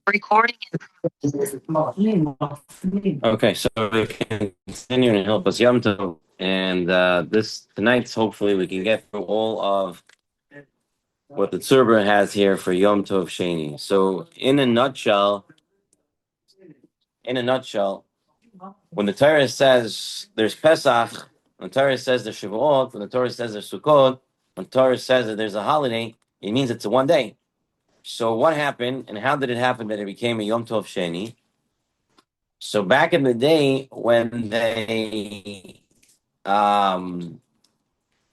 Recording. Okay, so we can continue and help us Yom Tov. And this tonight's hopefully we can get through all of what the Tzurba has here for Yom Tov Sheni. So in a nutshell, when the Torah says there's Pesach, when the Torah says there's Shavuot, when the Torah says there's Sukkot, when the Torah says that there's a holiday, it means it's a one day. So what happened and how did it happen that it became a Yom Tov Sheni? So back in the day when they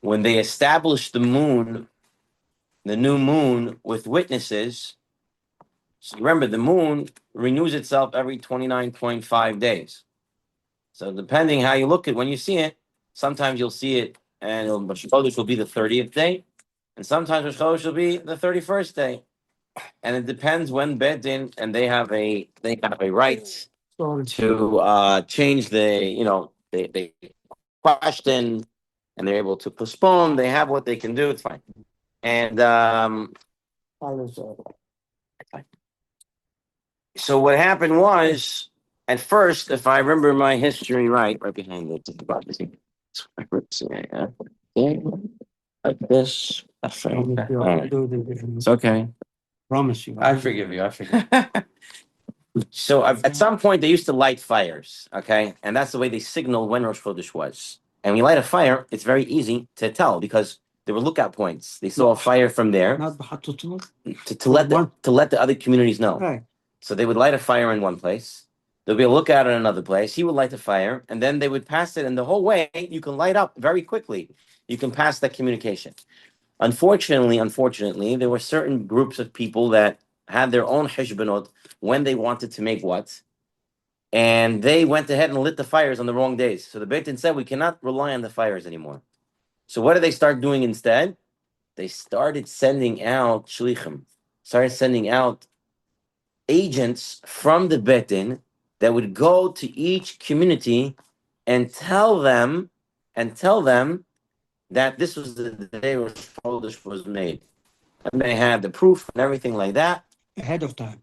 established the moon, the new moon with witnesses. So remember, the moon renews itself every 29.5 days. So depending how you look at when you see it, sometimes you'll see it and Rosh Chodesh will be the 30th day, and sometimes Rosh Chodesh will be the 31st day. And it depends when Beit Din, and they have a right to change they question and they're able to postpone. They have what they can do. It's fine. And so what happened was, at first, if I remember my history right behind it, like this. It's okay. Promise you. I forgive you. So at some point, they used to light fires, okay? And that's the way they signal when Rosh Chodesh was. And when you light a fire, it's very easy to tell because there were lookout points. They saw a fire from there to let the other communities know. Right. So they would light a fire in one place. There'll be a lookout in another place. He would light the fire, and then they would pass it. And the whole way, you can light up very quickly. You can pass that communication. Unfortunately, there were certain groups of people that had their own hishbonot when they wanted to make what, and they went ahead and lit the fires on the wrong days. So the Beit Din said we cannot rely on the fires anymore. So what did they start doing instead? They started sending out shlichim, started sending out agents from the Beit Din that would go to each community and tell them that this was the day Rosh Chodesh was made. And they had the proof and everything like that. Ahead of time.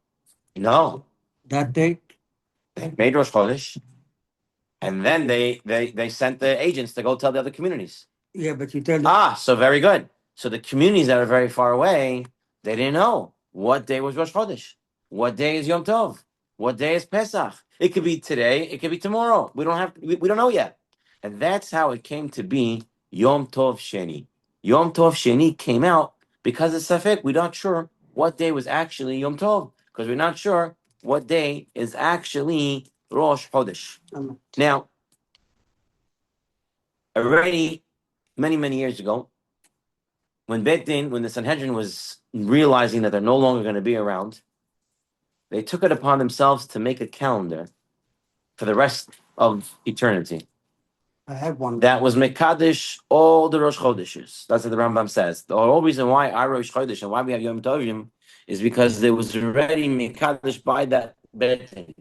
No. That date? They made Rosh Chodesh. And then they sent the agents to go tell the other communities. Yeah, but you tell them. So very good. So the communities that are very far away, they didn't know what day was Rosh Chodesh. What day is Yom Tov? What day is Pesach? It could be today. It could be tomorrow. We don't know yet. And that's how it came to be Yom Tov Sheni. Yom Tov Sheni came out because of Safek. We're not sure what day was actually Yom Tov because we're not sure what day is actually Rosh Chodesh. Now, already many years ago, when the Sanhedrin was realizing that they're no longer going to be around, they took it upon themselves to make a calendar for the rest of eternity. I have one. That was Mekadesh all the Rosh Chodeshes. That's what the Rambam says. The whole reason why I Rosh Chodesh and why we have Yom Tovim is because there was already Mekadesh by that Beit Din.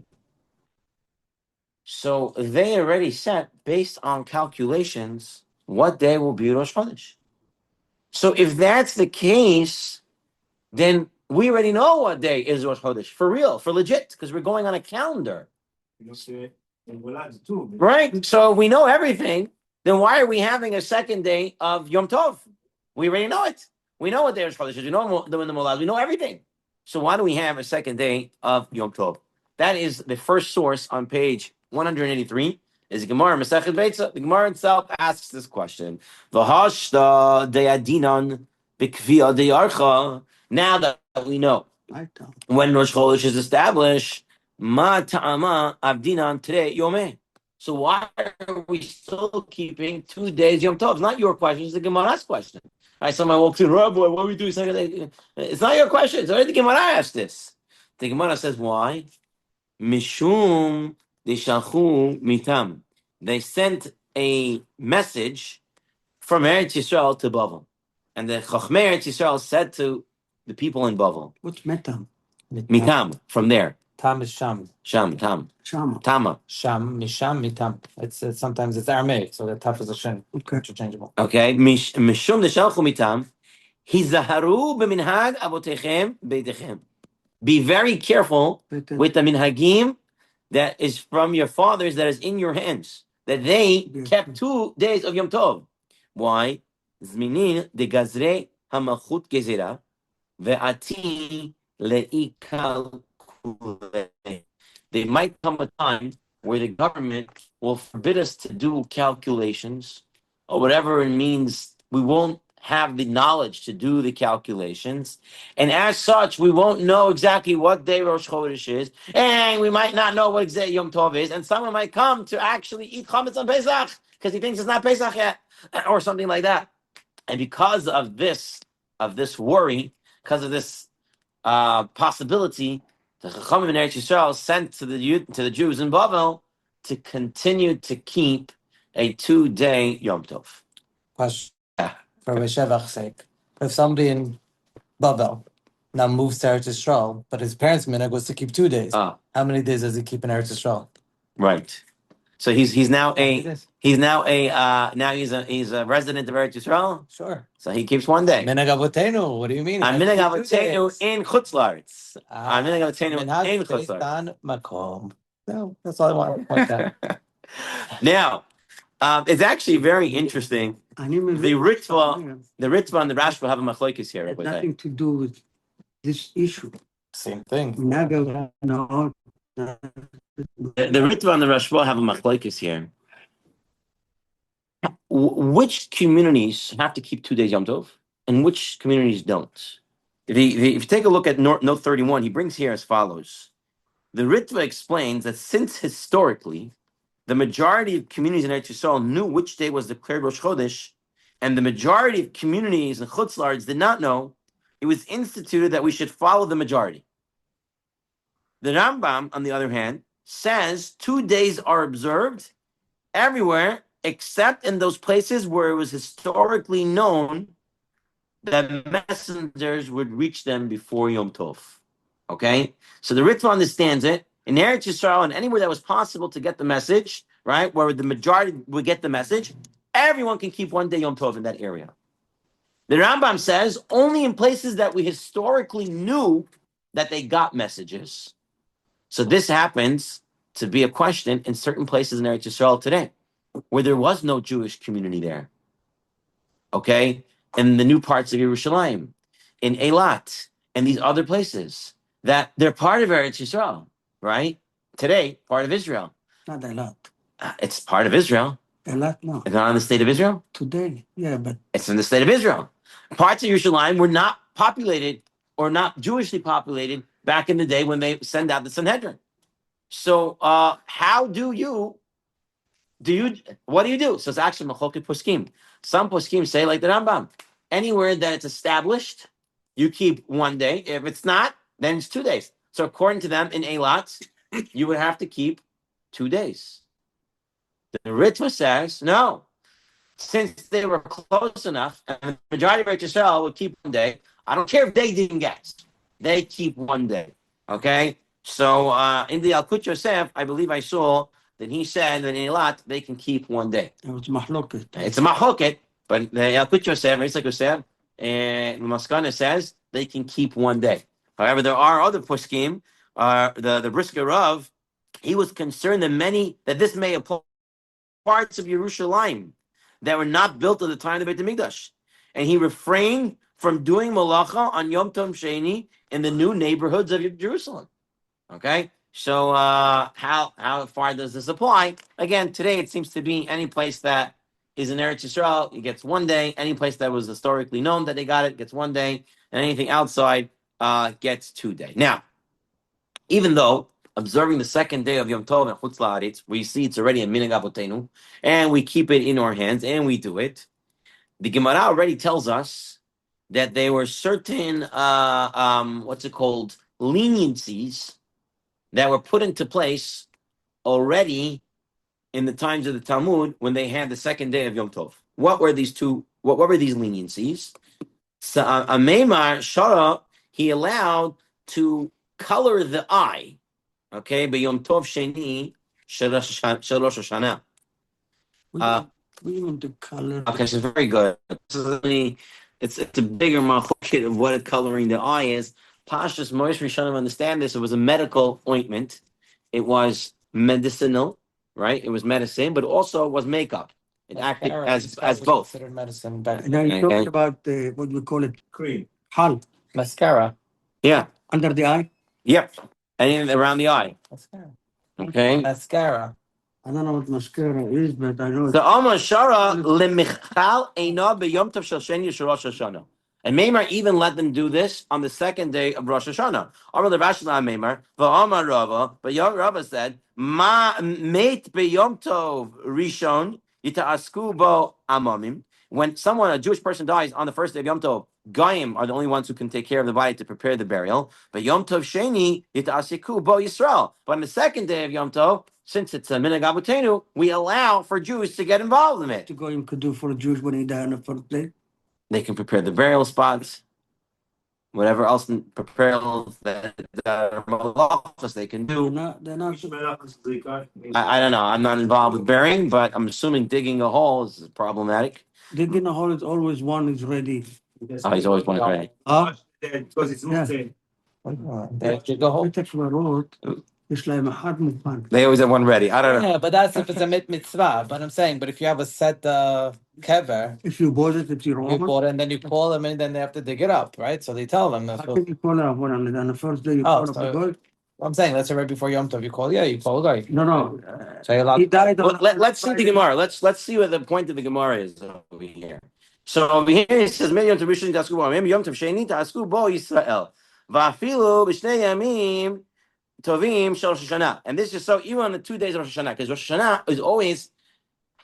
So they already set, based on calculations, what day will be Rosh Chodesh. So if that's the case, then we already know what day is Rosh Chodesh, for real, for legit, because we're going on a calendar. Right? So we know everything. Then why are we having a second day of Yom Tov? We already know it. We know what day Rosh Chodesh is. We know the Molad. We know everything. So why do we have a second day of Yom Tov? That is the first source on page 183. Is the Gemara Masechet Beitza. The Gemara itself asks this question: V'hashta de'adinan b'kviya de'archa. Now that we know when Rosh Chodesh is established, ma ta'ama avdinan today yomeh. So why are we still keeping 2 days Yom Tov? It's not your question. It's the Gemara's question. Someone walks in, Rabbi, what are we doing? It's not your question. It's already the Gemara asked this. The Gemara says, why? Mishum Deshalchu mitam. They sent a message from Eretz Yisrael to Bavel. And the Chachmei Eretz Yisrael said to the people in Bavel. What's mitam? Mitam, from there. Tam is sham. Sham. Tama. Sham, misham, mitam. It's sometimes it's Aramaic, so the taf is a shin. Okay. Interchangeable. Okay. Mishum Deshalchu mitam. Hizaharu b'minhag avotechem beitechem. Be very careful with with the minhagim that is from your fathers that is in your hands. That they kept 2 days of Yom Tov. Why? Zminin de gazre hamachut gezera ve'ati le'ikal. There might come a time where the government will forbid us to do calculations or whatever it means. We won't have the knowledge to do the calculations. And as such, we won't know exactly what day Rosh Chodesh is. And we might not know what exact Yom Tov is. And someone might come to actually eat chametz on Pesach because he thinks it's not Pesach yet or something like that. And because of this worry, because of this possibility, the Chachamim in Eretz Yisrael sent to the Jews in Babel to continue to keep a 2-day Yom Tov. Question for Shevach's sake. If somebody in Babel now moves to Eretz Yisrael, but his parents' minhag was to keep 2 days, how many days does he keep in Eretz Yisrael? Right. So he's now a resident of Eretz Yisrael. Sure. So he keeps 1 day. Minhag Avotenu. What do you mean? Minhag Avotenu in Chutz La'aretz. Minhag Avotenu in Chutz La'aretz. Makom. No, that's all I want to point out. Now, it's actually very interesting. The Ritva and the Rashba have a machlokes here. It has nothing to do with this issue. Same thing. The Ritva and the Rashba have a machlokes here. Which communities have to keep 2 days Yom Tov, and which communities don't? If you take a look at note 31, he brings here as follows. The Ritva explains that since historically, the majority of communities in Eretz Yisrael knew which day was declared Rosh Chodesh, and the majority of communities in Chutz La'aretz did not know, it was instituted that we should follow the majority. The Rambam, on the other hand, says 2 days are observed everywhere except in those places where it was historically known that messengers would reach them before Yom Tov. Okay? So the Ritva understands it. In Eretz Yisrael and anywhere that was possible to get the message, right, where the majority would get the message, everyone can keep 1 day Yom Tov in that area. The Rambam says only in places that we historically knew that they got messages. So this happens to be a question in certain places in Eretz Yisrael today, where there was no Jewish community there. Okay? In the new parts of Yerushalayim, in Eilat, and these other places, that they're part of Eretz Yisrael, right? Today, part of Israel. Not Eilat. It's part of Israel. Eilat, no. It's not in the state of Israel? Today, yeah, but... It's in the state of Israel. Parts of Yerushalayim were not populated or not Jewishly populated back in the day when they send out the Sanhedrin. So what do you do? So it's actually Machoket Poskim. Some Poskim say, like the Rambam, anywhere that it's established, you keep 1 day. If it's not, then it's 2 days. So according to them, in Eilat, you would have to keep 2 days. The Ritva says, no. Since they were close enough, and the majority of Eretz Yisrael would keep 1 day, I don't care if they didn't guess. They keep 1 day. Okay? So in the Yalkut Yosef, I believe I saw that he said that in Eilat, they can keep 1 day. It's mahloket. It's a mahloket, but the Yalkut Yosef, Yitzchak Yosef, and Maskana says they can keep 1 day. However, there are other poskim. The Brisker Rav, he was concerned that this may apply parts of Yerushalayim that were not built at the time of the Beit HaMikdash, and he refrained from doing malacha on Yom Tov Sheni in the new neighborhoods of Jerusalem. Okay, so how far does this apply? Again, today it seems to be any place that is in Eretz Yisrael, it gets 1 day. Any place that was historically known that they got it gets 1 day, and anything outside gets 2 days. Now, even though observing the second day of Yom Tov and Chutz La'aretz, we see it's already a minhag avotenu, and we keep it in our hands, and we do it. The Gemara already tells us that there were certain, leniencies that were put into place already in the times of the Talmud when they had the second day of Yom Tov. What were these leniencies? So a Meimar Shara, he allowed to color the eye, okay, but Yom Tov Sheni Shalosh Hashanah. We want to color. Okay, so very good. It's a bigger market of what coloring the eye is. Pashas Moish Rishonim understand this. It was a medical ointment. It was medicinal, right? It was medicine, but also was makeup. It acted as both. Considered medicine back. Now you're Okay. talking about what we call it cream. Hal Mascara. Yeah. under the eye. Yep. And around the eye. Mascara. Okay. Mascara. I don't know what mascara is, but I know The Amar Shara lemichal eina b'yom tov shel Sheni shel Rosh Hashanah. And Maimar even let them do this on the second day of Rosh Hashanah. Amar levashla Maimar v'Amar Rava, but Rava said, "Ma meit b'yom tov rishon yita'asku bo amamim." When someone, a Jewish person, dies on the first day of Yom Tov, Goyim are the only ones who can take care of the body to prepare the burial. But Yom Tov Sheni yita'asiku bo Yisrael. But on the second day of Yom Tov, since it's a minhag avotenu, we allow for Jews to get involved in it. to go and could do for a Jewish when he died in the first place. They can prepare the burial spots, whatever else prepare that malachos they can do. They're not. I don't know. I'm not involved with burying, but I'm assuming digging a hole is problematic. Digging a hole is always one is ready. Oh, he's always one ready. Because it's not Yeah. They dig a hole. That's what I wrote. It's like a hard mukban. They always have one ready. I don't know. Yeah, but that's if it's a mitzvah. But I'm saying, but if you have a set kever, If you bought it, it's your you own. bought it, and then you call them, and then they have to dig it up, right? So they tell them. How can you call it one on the first day? You Oh, call so- it a goy? I'm saying that's right before Yom Tov. You call, you call a guy. No. So you're allowed. He died on. Let's see the Gemara. Let's see what the point of the Gemara is over here. So over here it says, "Maybe Yom Tov Rishon tasku bo, maybe Yom Tov Sheni tasku bo Yisrael, va'afilu b'shnei yamim tovim shel Rosh Hashanah." And this is so even on the 2 days of Rosh Hashanah, because Rosh Hashanah is always.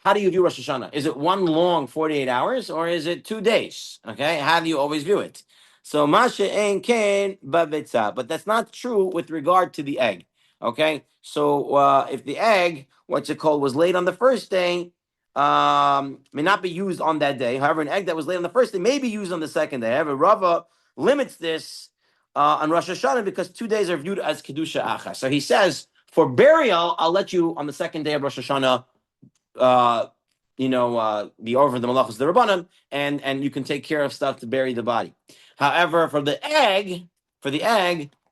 How do you view Rosh Hashanah? Is it one long 48 hours or is it 2 days? Okay, how do you always view it? So Masha ein ken b'betzah, but that's not true with regard to the egg. Okay, so if the egg, what's it called, was laid on the first day, may not be used on that day. However, an egg that was laid on the first day may be used on the second day. However, Rava limits this on Rosh Hashanah because 2 days are viewed as kedusha achas. So he says for burial, I'll let you on the second day of Rosh Hashanah. Be over the malachos the rabbanim, and you can take care of stuff to bury the body. However, for the egg,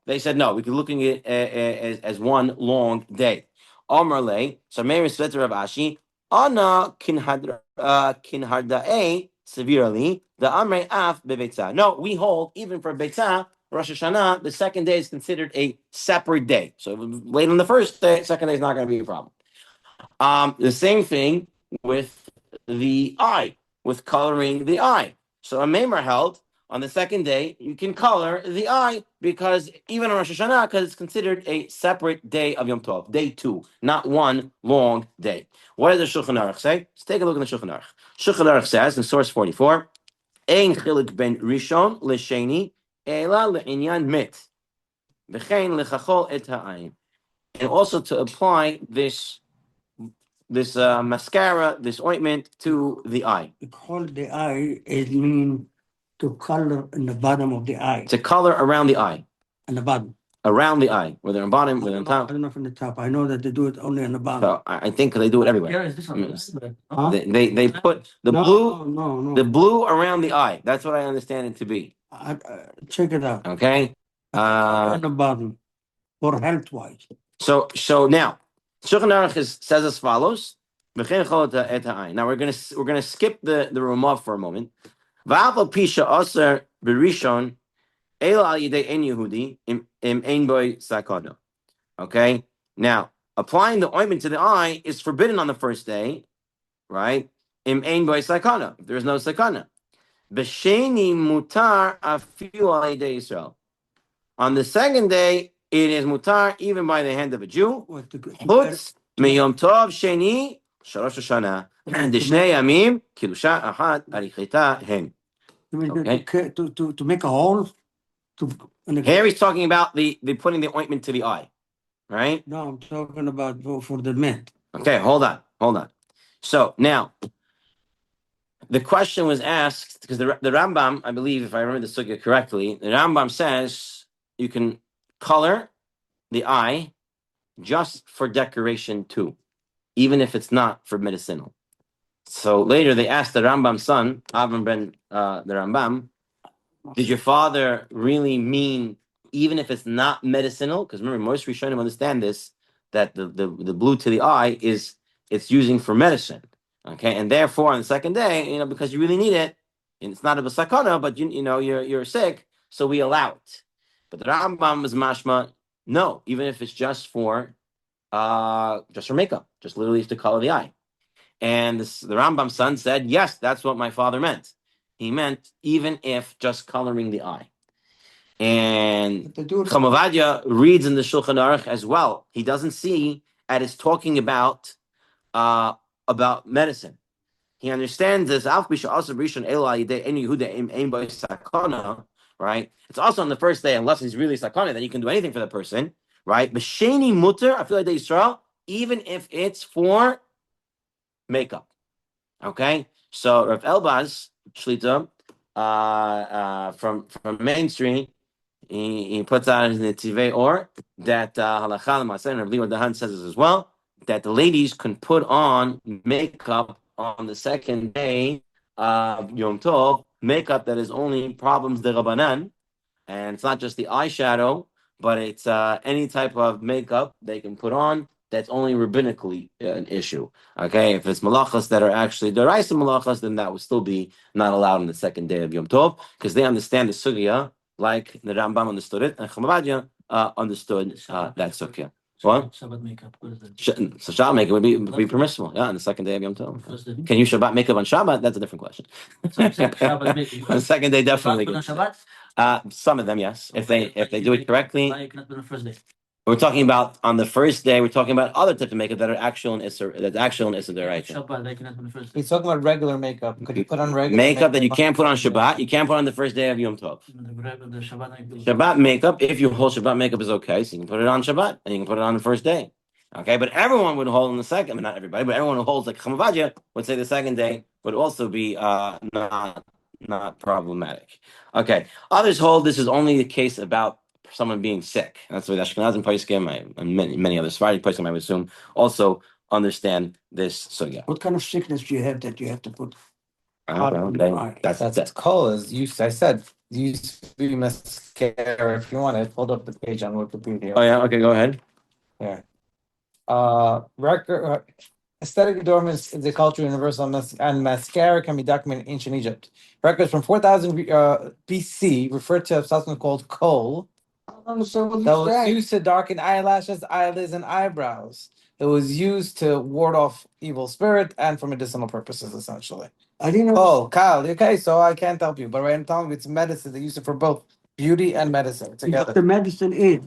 they said no. We could looking at it as one long day. Omerle, so Meir said to Rav Ashi, Ana kinhardae severely the amrei af bebetzah. No, we hold even for betzah. Rosh Hashanah, the second day is considered a separate day. So late on the first day, second day is not going to be a problem. The same thing with the eye, with coloring the eye. So a Maimer held on the second day, you can color the eye because even on Rosh Hashanah, because it's considered a separate day of Yom Tov, day 2, not one long day. What does the Shulchan Aruch say? Let's take a look at the Shulchan Aruch. Shulchan Aruch says in source 44, Ein chilik ben rishon l'sheni ela le'inyan mit v'chein lechachol et ha'ayin. And also to apply this mascara, this ointment to the eye. To call the eye, it means to color in the bottom of the eye. To color around the eye. On the bottom. Around the eye, whether on bottom, whether on I top. don't know from the top. I know that they do it only on the bottom. So I think they do it everywhere. Huh? They put the blue, No. the blue around the eye. That's what I understand it to be. Check it out. Okay. On the bottom, for health wise. So now, Shulchan Aruch says as follows. Now we're gonna skip the Ramah for a moment. Va'afal pisha aser berishon el al yidei ein Yehudi im ein boy sakana. Okay. Now applying the ointment to the eye is forbidden on the first day, right? Im ein boy sakana. If there is no sakana. B'sheni mutar afilu al yidei Yisrael. On the second day, it is mutar even by the hand of a Jew. Chutz miyom tov sheni shalosh Hashanah d'shnei yamim kedusha achat arichita hen. Okay. To make a hole. Here he's talking about the putting the ointment to the eye, right? No, I'm talking about for the men. Okay, hold on. So now, the question was asked because the Rambam, I believe, if I remember the sugya correctly, the Rambam says you can color the eye just for decoration too, even if it's not for medicinal. So later they asked the Rambam's son, Avram ben the Rambam, did your father really mean even if it's not medicinal, because remember, most Rishonim understand this, that the blue to the eye is it's using for medicine. Okay, and therefore on the second day, because you really need it, and it's not a sakana, but you're sick, so we allow it. But the Rambam is mashma, no, even if it's just for makeup, just literally to color the eye. And the Rambam's son said, yes, that's what my father meant. He meant even if just coloring the eye. And Chamavadia reads in the Shulchan Aruch as well. He doesn't see that it's talking about medicine. He understands this. Right? It's also on the first day, unless he's really sakana, then you can do anything for the person, right? But Sheni mutter, I feel like Israel, even if it's for makeup. Okay, so Rav Elbaz Shlita from Main Street, he puts out in the Tivei Or that halacha l'maaseh, and Rav Lior Dahan says this as well, that the ladies can put on makeup on the second day of Yom Tov, makeup that is only problems de Rabbanan, and it's not just the eyeshadow, but it's any type of makeup they can put on that's only rabbinically an issue. Okay, if it's malachas that are actually deraisa malachas, then that would still be not allowed on the second day of Yom Tov, because they understand the sugya like the Rambam understood it, and Chamavadia understood that sugya. What? Shabbat makeup. What is that? So Shabbat makeup would be permissible, on the second day of Yom Tov. Can you Shabbat makeup on Shabbat? That's a different question. On the second day, definitely. Some of them, yes. If they do it correctly. We're talking about on the first day. We're talking about other types of makeup that are actual and Issa right. He's talking about regular makeup. Could you put on regular makeup that you can't put on Shabbat? You can't put on the first day of Yom Tov. Shabbat makeup, if you hold Shabbat makeup is okay, so you can put it on Shabbat and you can put it on the first day. Okay, but everyone would hold on the second. I mean, not everybody, but everyone who holds like Chamavadia would say the second day would also be not problematic. Okay, others hold this is only the case about someone being sick. That's what Ashkenazim Paiskim and many other Sephardi Paiskim, I would assume, also understand this sugya. What kind of sickness do you have that you have to put? That's call is used. I said used to be mascara. If you want it, hold up the page on Wikipedia. Oh yeah, okay, go ahead. Yeah. Record aesthetic adornments is a culture universal, and mascara can be documented in ancient Egypt. Records from 4000 BC refer to a substance called kohl. That was used to darken eyelashes, eyelids, and eyebrows. It was used to ward off evil spirit and for medicinal purposes, essentially. I didn't know. Oh, Kyle, okay, so I can't help you, but right now it's medicine. They use it for both beauty and medicine together. The medicine is.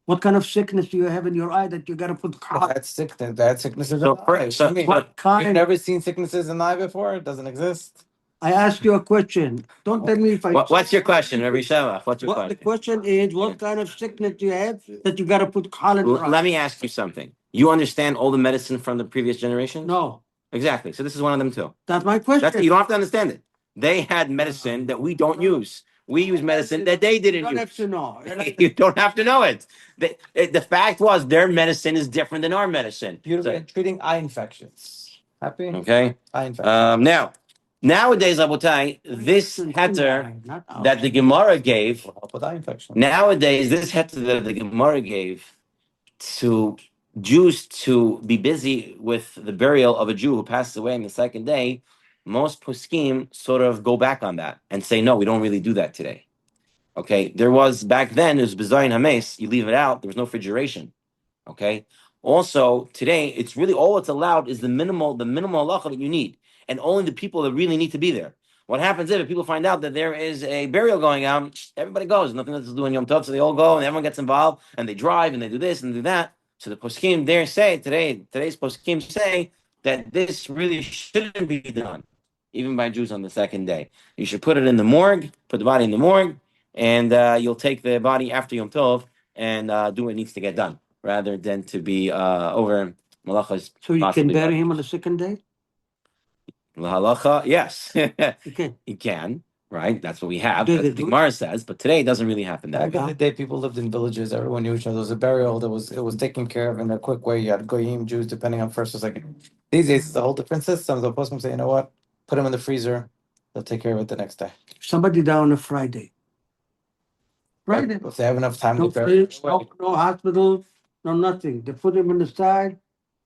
What kind of sickness do you have in your eye that you got to put? That's sickness. That sickness is in the eye. What kind? You've never seen sicknesses in the eye before? It doesn't exist. I asked you a question. Don't tell me if I. What's your question, Rabbi Shevach? What's your question? The question is, what kind of sickness do you have that you got to put collar? Let me ask you something. You understand all the medicine from the previous generation? No. Exactly. So this is one of them too. That's my question. You don't have to understand it. They had medicine that we don't use. We use medicine that they didn't use. You don't have to know. You don't have to know it. The fact was their medicine is different than our medicine. Beautiful. Treating eye infections. Happy? Okay. Eye infections. Nowadays, Rabotai, this heter that the Gemara gave, nowadays, this heter that the Gemara gave to Jews to be busy with the burial of a Jew who passed away on the second day, most poskim sort of go back on that and say, no, we don't really do that today. Okay, there was back then, it was B'zayin Hames, you leave it out, there was no refrigeration. Okay, also today, it's really all that's allowed is the minimal halacha that you need, and only the people that really need to be there. What happens if people find out that there is a burial going on? Everybody goes, nothing else to do in Yom Tov, so they all go, and everyone gets involved, and they drive, and they do this and do that. So the poskim there say today's poskim say that this really shouldn't be done, even by Jews on the second day. You should put it in the morgue, put the body in the morgue, and you'll take the body after Yom Tov and do what needs to get done, rather than to be over malachas. So you can bury him on the second day? Halacha, yes. You can. Right, that's what we have. That's what the Gemara says, but today it doesn't really happen that way. Back in the day, people lived in villages. Everyone knew each other. There was a burial. It was taken care of in a quick way. You had goyim, Jews, depending on first or second. These days, it's a whole different system. The postman say, you know what? Put them in the freezer. They'll take care of it the next day. Somebody died on a Friday. Friday. If they have enough time No to prepare. place, no hospital, no nothing. They put him on the side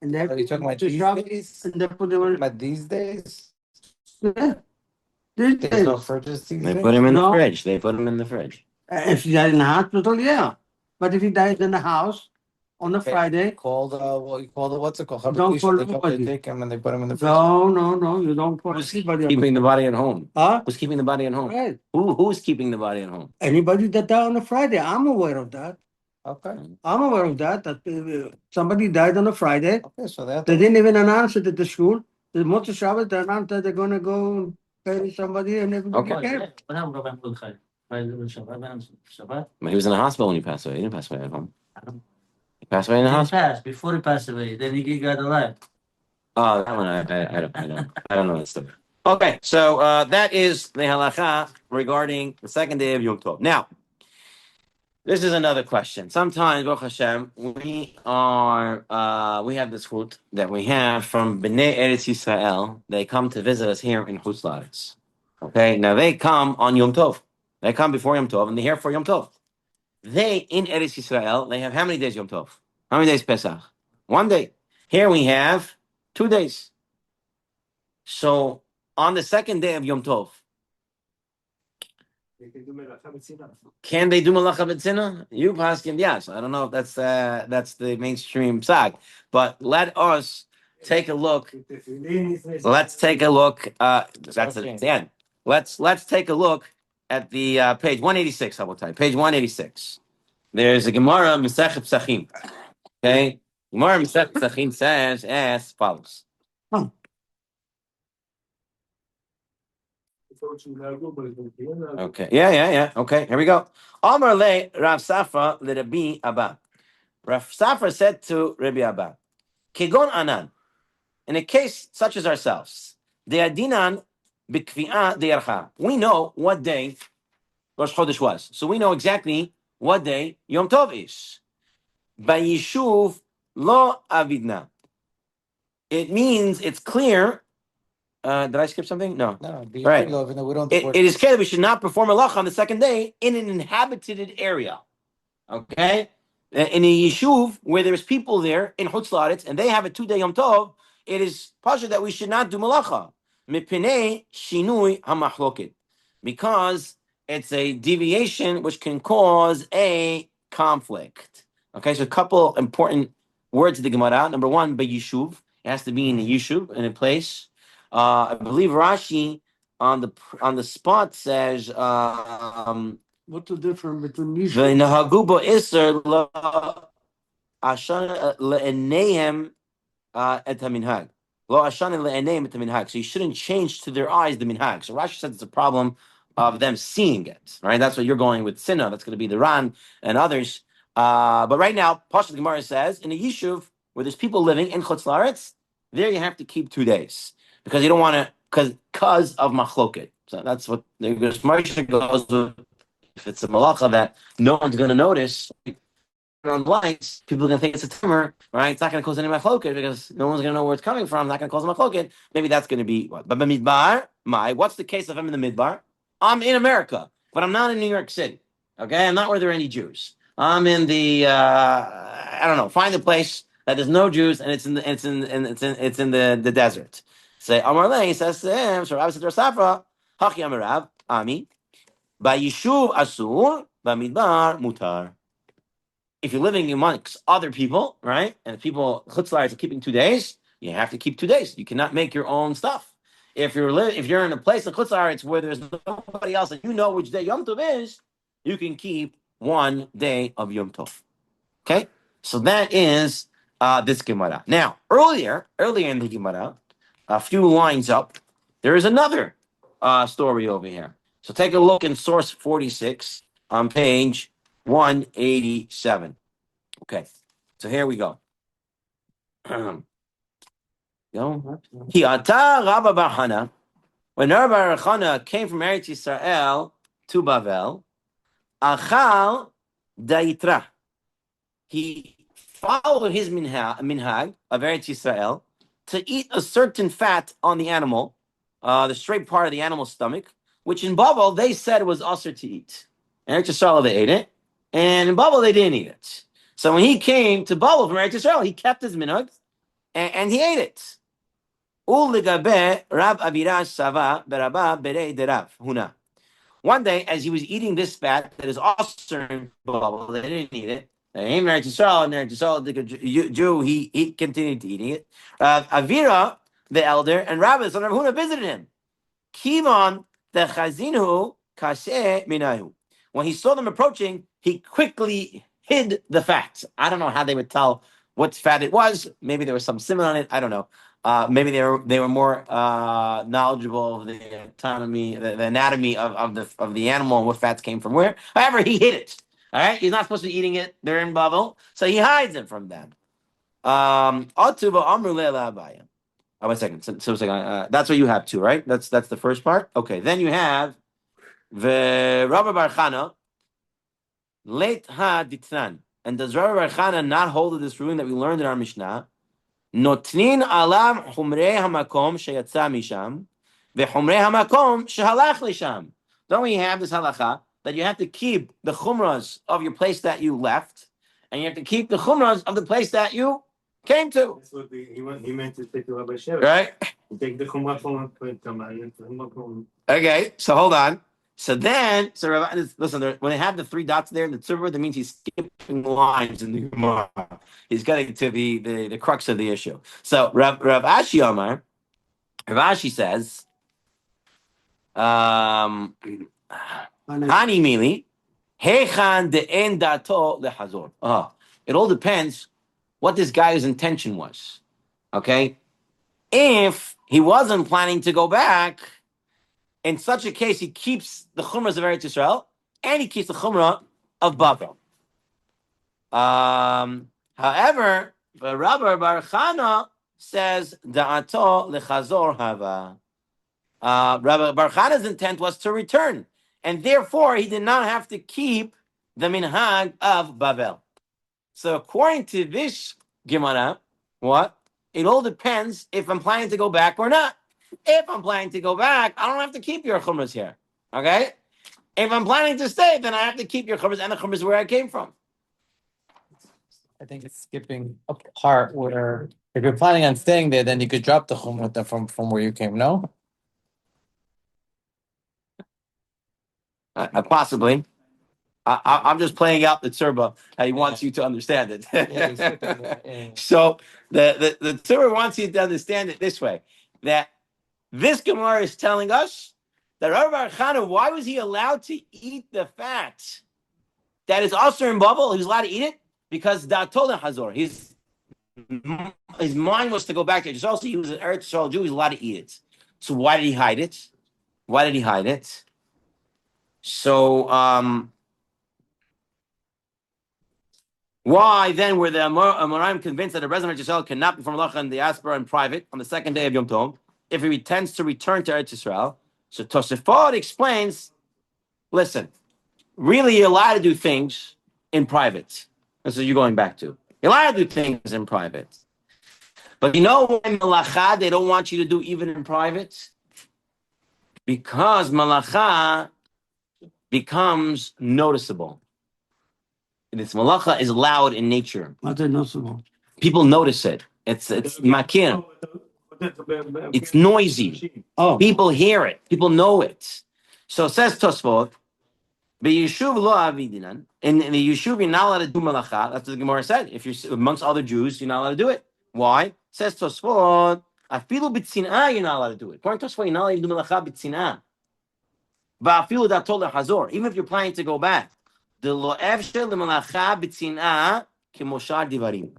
and they have Are you talking about to these shop days? and they put him Talking on. about these days? Yeah. These There's no days. fridges these They days? put him in the No. fridge. They put him in the fridge. If he died in the hospital, yeah. But if he dies in the house on a Okay. Friday, Call the, what you call the, what's it called? don't call They come, they nobody. take him and they put him in the fridge. No, you don't call Who's anybody. keeping the body at home? Huh? Who's keeping the body at home? Right. Who's keeping the body at home? Anybody that died on a Friday, I'm aware of that. Okay. I'm aware of that. That somebody died on a Friday. Okay, so they have They to. didn't even announce it at the school. The Motor Shabbos, they announced that they're going to go and bury somebody and everybody Okay. came. But he was in the hospital when he passed away. He didn't pass away at home. He passed away in the hospital. Before he passed away, then he got alive. Oh, that one I don't know that story. Okay, so that is the halacha regarding the second day of Yom Tov. Now, this is another question. Sometimes, Baruch Hashem, we have this chut that we have from Bnei Eretz Yisrael. They come to visit us here in Chutz La'aretz. Okay, now they come on Yom Tov. They come before Yom Tov, and they're here for Yom Tov. They, in Eretz Yisrael, they have how many days Yom Tov? How many days Pesach? 1 day. Here we have 2 days. So, on the second day of Yom Tov, can they do malacha b'tzina? You paskin, yes. I don't know if that's the mainstream psak, but let us take a look. Let's take a look. That's the end. Let's take a look at the page 186. I will tell you, page 186. There's a Gemara Masechet Psachim. Okay, Gemara Masechet Psachim says as follows. Okay. Yeah. Okay. Here we go. Amar le Rav Safra le Rabbi Abba. Rav Safra said to Rabbi Abba, Kegon anan. In a case such as ourselves, de adinan b'kvi'ah de'archa. We know what day Rosh Chodesh was, so we know exactly what day Yom Tov is. Ba'yishuv lo avidna. It means it's clear. Did I skip something? No. No, Right. we don't. It is clear that we should not perform halacha on the second day in an inhabited area. Okay? In a yeshuv where there's people there in Chutz La'aretz and they have a 2-day Yom Tov, it is pasha that we should not do malacha. Mipnei shinui hamachloket. Because it's a deviation which can cause a conflict. Okay, so a couple important words of the Gemara. Number one, yeshuv. It has to be in a yeshuv, in a place. I believe Rashi on the spot says What's the difference between these? v'nahagu bo iser lo ashana le'eneihem et haminhag. Lo ashana le'eneihem et haminhag. So you shouldn't change to their eyes the minhag. So Rashi says it's a problem of them seeing it. Right? That's what you're going with Sinna. That's going to be the Ran and others. But right now, Pashat Gemara says in a yishuv where there's people living in Chutz La'aretz, there you have to keep 2 days because you don't want to because of machloket. So that's what the Moshe goes with. If it's a malacha that no one's going to notice on lights, people are going to think it's a tumor, right? It's not going to cause any machloket because no one's going to know where it's coming from. It's not going to cause a machloket. Maybe that's going to be what? But midbar, what's the case if I'm in the midbar? I'm in America, but I'm not in New York City. Okay, I'm not where there are any Jews. I'm in the I don't know. Find a place that there's no Jews and it's in the desert. Say Amar Le says to him, so Rabbi said to Safra, Hachi Amarav, Ami, Ba'yishuv Asur, Ba'midbar Mutar. If you're living amongst other people, right, and people Chutz La'aretz are keeping 2 days, you have to keep 2 days. You cannot make your own stuff. If you're in a place in Chutz La'aretz where there's nobody else and you know which day Yom Tov is, you can keep 1 day of Yom Tov. Okay, so that is this Gemara. Now, earlier in the Gemara, a few lines up, there is another story over here. So take a look in source 46 on page 187. Okay, so here we go. When Rabbi Bar Chana came from Eretz Yisrael to Bavel, Achal Daitra. He followed his minhag of Eretz Yisrael to eat a certain fat on the animal, the straight part of the animal's stomach, which in Bavel they said was usher to eat. And Eretz Yisrael, they ate it. And in Babel, they didn't eat it. So when he came to Babel from Eretz Yisrael, he kept his minhag and he ate it. Uligabe Rab Avirash Sava Beraba Berei Derav Huna. One day, as he was eating this fat that is also in Babel, they didn't eat it. They came to Eretz Yisrael, and Eretz Yisrael, the Jew, he continued eating it. Avira, the elder, and Rabbi, son of Huna, visited him. Kivon the Chazinu Kaseh Minayu. When he saw them approaching, he quickly hid the fat. I don't know how they would tell what fat it was. Maybe there was some simon on it. I don't know. Maybe they were more knowledgeable of the anatomy, the anatomy of the animal and what fats came from where. However, he hid it. All right, he's not supposed to be eating it. They're in Babel, so he hides it from them. Atuba Amru Leila Abaya. Oh, wait a second. So that's what you have too, right? That's the first part. Okay, then you have the Rabbi Bar Chana late ha ditnan. And does Rabbi Bar Chana not hold to this ruling that we learned in our Mishnah? Notnin alam humrei hamakom sheyatza misham vehumrei hamakom shehalach lisham. Don't we have this halacha that you have to keep the chumras of your place that you left, and you have to keep the chumras of the place that you came to? That's what he meant to take the Rabbi Sheva. Right? Take the Chumrah from Okay, so hold on. So listen, when they have the three dots there in the Tzurba, that means he's skipping lines in the Gemara. He's getting to the crux of the issue. So Rav Ashi Omar, Rav Ashi says, Hani mili, hechan de'en dato lehazor. It all depends what this guy's intention was. Okay? If he wasn't planning to go back, in such a case, he keeps the chumras of Eretz Yisrael and he keeps the chumrah of Babel. However, Rabbi Bar Chana says da'ato lechazor hava. Rabbi Bar Chana's intent was to return, and therefore he did not have to keep the minhag of Babel. So according to this Gemara, what? It all depends if I'm planning to go back or not. If I'm planning to go back, I don't have to keep your chumras here. Okay? If I'm planning to stay, then I have to keep your chumras and the chumras where I came from. I think it's skipping a part where if you're planning on staying there, then you could drop the chumrah from where you came. No, Possibly. I'm just playing out the Tzurba how he wants you to understand it. So the Tzurba wants you to understand it this way: that this Gemara is telling us that Rabbi Bar Chana, why was he allowed to eat the fat that is also in Babel? He was allowed to eat it because Da'atol Hazor. His mind was to go back to Israel. Also, he was an Eretz Yisrael Jew. He was allowed to eat it. So why did he hide it? So why then were the Amoraim convinced that a resident of Yisrael cannot perform halacha in the diaspora in private on the second day of Yom Tov if he intends to return to Eretz Yisrael? So Tosefot explains, listen, really you're allowed to do things in private. That's what you're going back to. You're allowed to do things in private. But you know why malacha they don't want you to do even in private? Because malacha becomes noticeable. This malacha is loud in nature. What's noticeable? People notice it. It's makir. It's noisy. Oh, People hear it. People know it. So it says Tosfot, B'yishuv lo avidinan. In the Yishuv, you're not allowed to do malacha. That's what the Gemara said. If you're amongst other Jews, you're not allowed to do it. Why? It says Tosfot, afilu b'tzinah, you're not allowed to do it. According to Tosfot, you're not allowed to do malacha b'tzinah. Va'afilu datol lehazor. Even if you're planning to go back. The lo efshel l'malacha b'tzinah k'moshar divarim.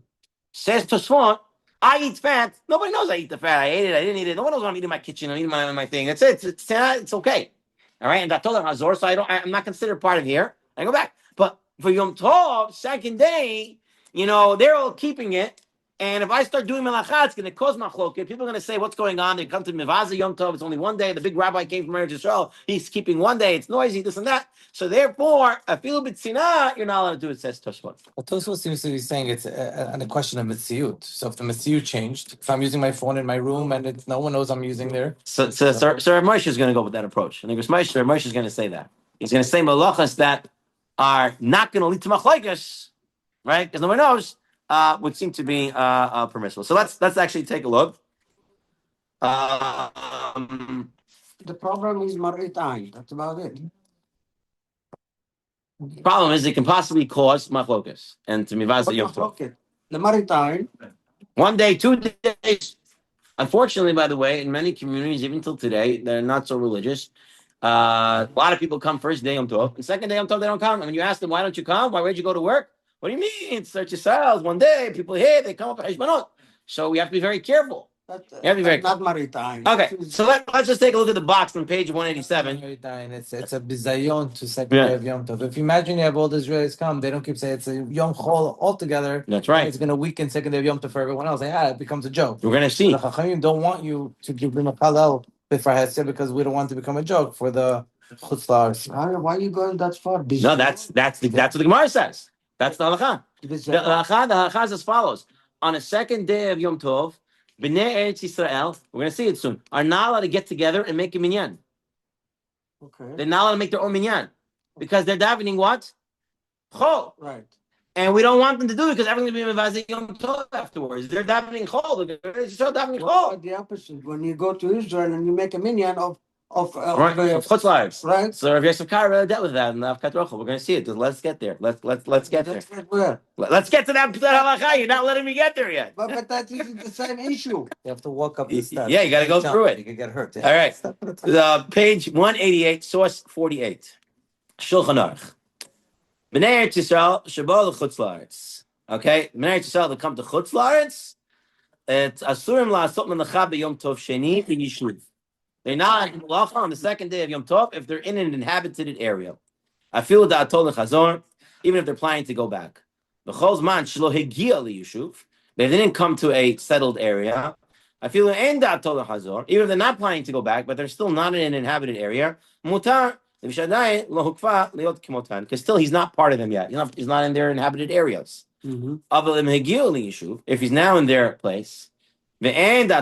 Says Tosfot, I eat fat. Nobody knows I eat the fat. I ate it. I didn't eat it. No one knows I'm eating my kitchen. I'm eating my thing. That's it. It's okay. All right. And datol lehazor. So I'm not considered part of here. I go back. But for Yom Tov, second day, they're all keeping it. And if I start doing melacha, it's going to cause machloket. People are going to say, what's going on? They come to Mivaza Yom Tov. It's only one day. The big rabbi came from Eretz Yisrael. He's keeping one day. It's noisy, this and that. So therefore, afilu b'tzinah, you're not allowed to do it, says Tosfot. well, Tosfot seems to be saying it's a question of mitziyut. So if the mitziyut changed, if I'm using my phone in my room and no one knows I'm using there. So Rav Moshe is going to go with that approach. And Rav Moshe is going to say that. He's going to say malachas that are not going to lead to machlokes, right? Because nobody knows, would seem to be permissible. So let's actually take a look. The problem is Marit Ain. That's about it. Problem is, it can possibly cause machlokes and to mivaz the Yom Tov. Okay. The Marit Ain. 1 day, 2 days. Unfortunately, by the way, in many communities, even till today, they're not so religious. A lot of people come first day Yom Tov, and second day Yom Tov they don't come. And when you ask them why don't you come, why'd you go to work? What do you mean? Search yourselves. 1 day, people here they come up with heshbonot. So we have to be very careful. That's not Marit Ain. Okay, so let's just take a look at the box on page 187. It's a bizayon to second day of Yom Tov. If you imagine you have all the Israelis come, they don't keep saying it's a Yom Chol altogether. That's right. It's going to weaken second day of Yom Tov for everyone else. It becomes a joke. We're going to see. The Chachamim don't want you to give them a halal before Hesed because we don't want it to become a joke for the Chutz La'aretz. Why are you going that far? No, that's what the Gemara says. That's the halakha. The halakha is as follows: on a second day of Yom Tov, Bnei Eretz Yisrael, we're going to see it soon, are not allowed to get together and make a minyan. Okay. They're not allowed to make their own minyan because they're davening what? Chol. Right. And we don't want them to do it because everyone's going to be mevazing Yom Tov afterwards. They're davening Chol. They're still davening Chol. The opposite. When you go to Israel and you make a minyan of Chutz La'aretz. Right. So Rav Yosef Kara dealt with that in the Avkat Rochel. We're going to see it. Let's get there. Let's get there. Where? Let's get to that halakha. You're not letting me get there yet. But that isn't the same issue. You have to walk up the steps. Yeah, you got to go through it. You can get hurt. All right. Page 188, source 48. Shulchan Aruch. Bnei Eretz Yisrael shebo l'chutz la'aretz. Okay, Bnei Eretz Yisrael that come to chutz la'aretz. It's asurim la'asot melacha b'yom tov sheni b'yishuv. They're not in malacha on the second day of Yom Tov if they're in an inhabited area. I feel that atol lechazor, even if they're planning to go back. B'chol zman shelo hegia liyishuv, they didn't come to a settled area. I feel ein atol lechazor, even if they're not planning to go back, but they're still not in an inhabited area. Mutar because still he's not part of them yet. He's not in their inhabited areas. If he's now in their place, to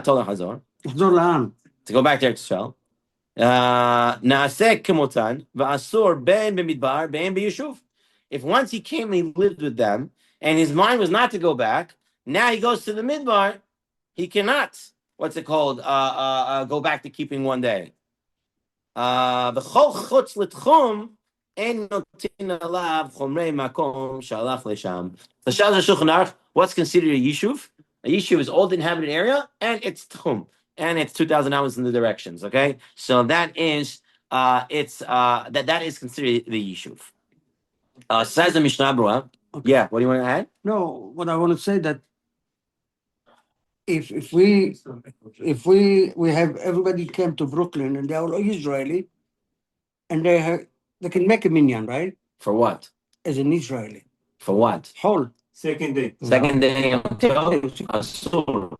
go back there to Israel. If once he came and he lived with them, and his mind was not to go back, now he goes to the midbar, he cannot, go back to keeping 1 day. The chol chutz l'tchum ein notin alav chomrei makom shalach lesham. The Shas Shulchan Aruch, what's considered a yishuv? A yishuv is all the inhabited area, and it's tchum, and it's 2,000 hours in the directions. Okay, so that is that is considered the yishuv. Says the Mishnah Berurah. Okay. Yeah, what do you want to add? No, what I want to say that if we have everybody came to Brooklyn and they're all Israeli, and they can make a minyan, right? For what? As an Israeli. For what? Whole. Second day. Second day. Asur.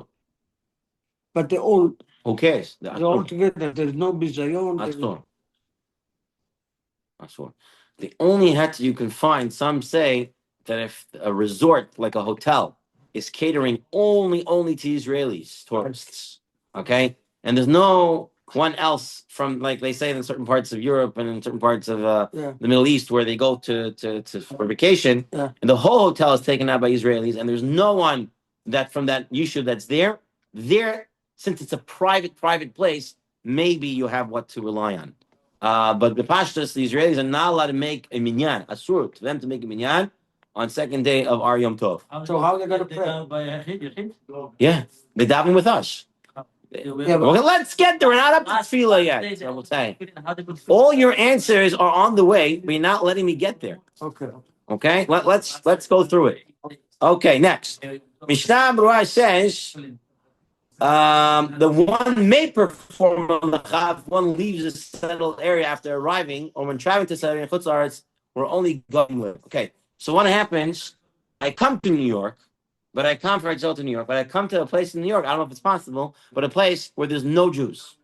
But they all. Who cares? They're all together. There's no bizayon. Asur. The only hat you can find, some say that if a resort like a hotel is catering only to Israelis, tourists, okay? And there's no one else from, like they say in certain parts of Europe and in certain parts of the Middle East where they go to for vacation, and the whole hotel is taken out by Israelis, and there's no one that from that yishuv that's there, since it's a private place, maybe you have what to rely on. But the Pashtas, the Israelis are not allowed to make a minyan, asur, to them to make a minyan on second day of our Yom Tov. So how are they going to pray? Yeah, they're davening with us. Let's get there. We're not up to tefillah yet. I will say. All your answers are on the way, but you're not letting me get there. Okay. Let's go through it. Okay. Next, Mishnah Berurah says the one may perform on the chav. One leaves a settled area after arriving, or when traveling to settled in Chutz La'aretz, we're only going with. Okay. So what happens? I come to New York, but I come for exile to New York, but I come to a place in New York, I don't know if it's possible, but a place where there's no Jews.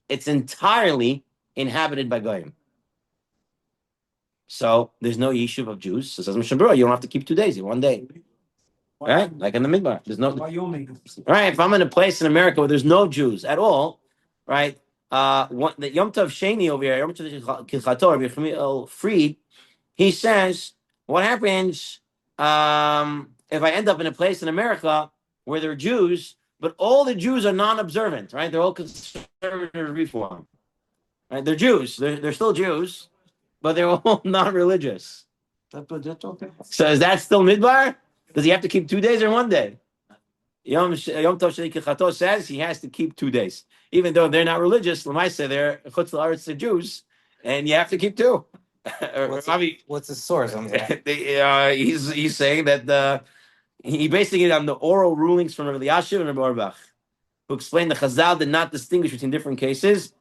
It's entirely inhabited by Goyim. So there's no yishuv of Jews. So says Mishnah Berurah, you don't have to keep 2 days, 1 day. Right? Like in the midbar. There's no right. If I'm in a place in America where there's no Jews at all, right? The Yom Tov Sheni over here, Yom Tov Kilchator, Fried, he says what happens if I end up in a place in America where there are Jews, but all the Jews are non-observant, right? They're all conservative reform, right? They're Jews. They're still Jews, but they're all non-religious. That's what they're talking about. So is that still midbar? Does he have to keep 2 days or 1 day? Yom Tov Sheni Kichato says he has to keep 2 days, even though they're not religious. Lamaisa, they're Chutz La'aretz, the Jews, and you have to keep 2. What's the source on that? He's saying that he basing it on the oral rulings from Rabbi Yashiv and Rabbi Orbach, who explained the Chazal did not distinguish between different cases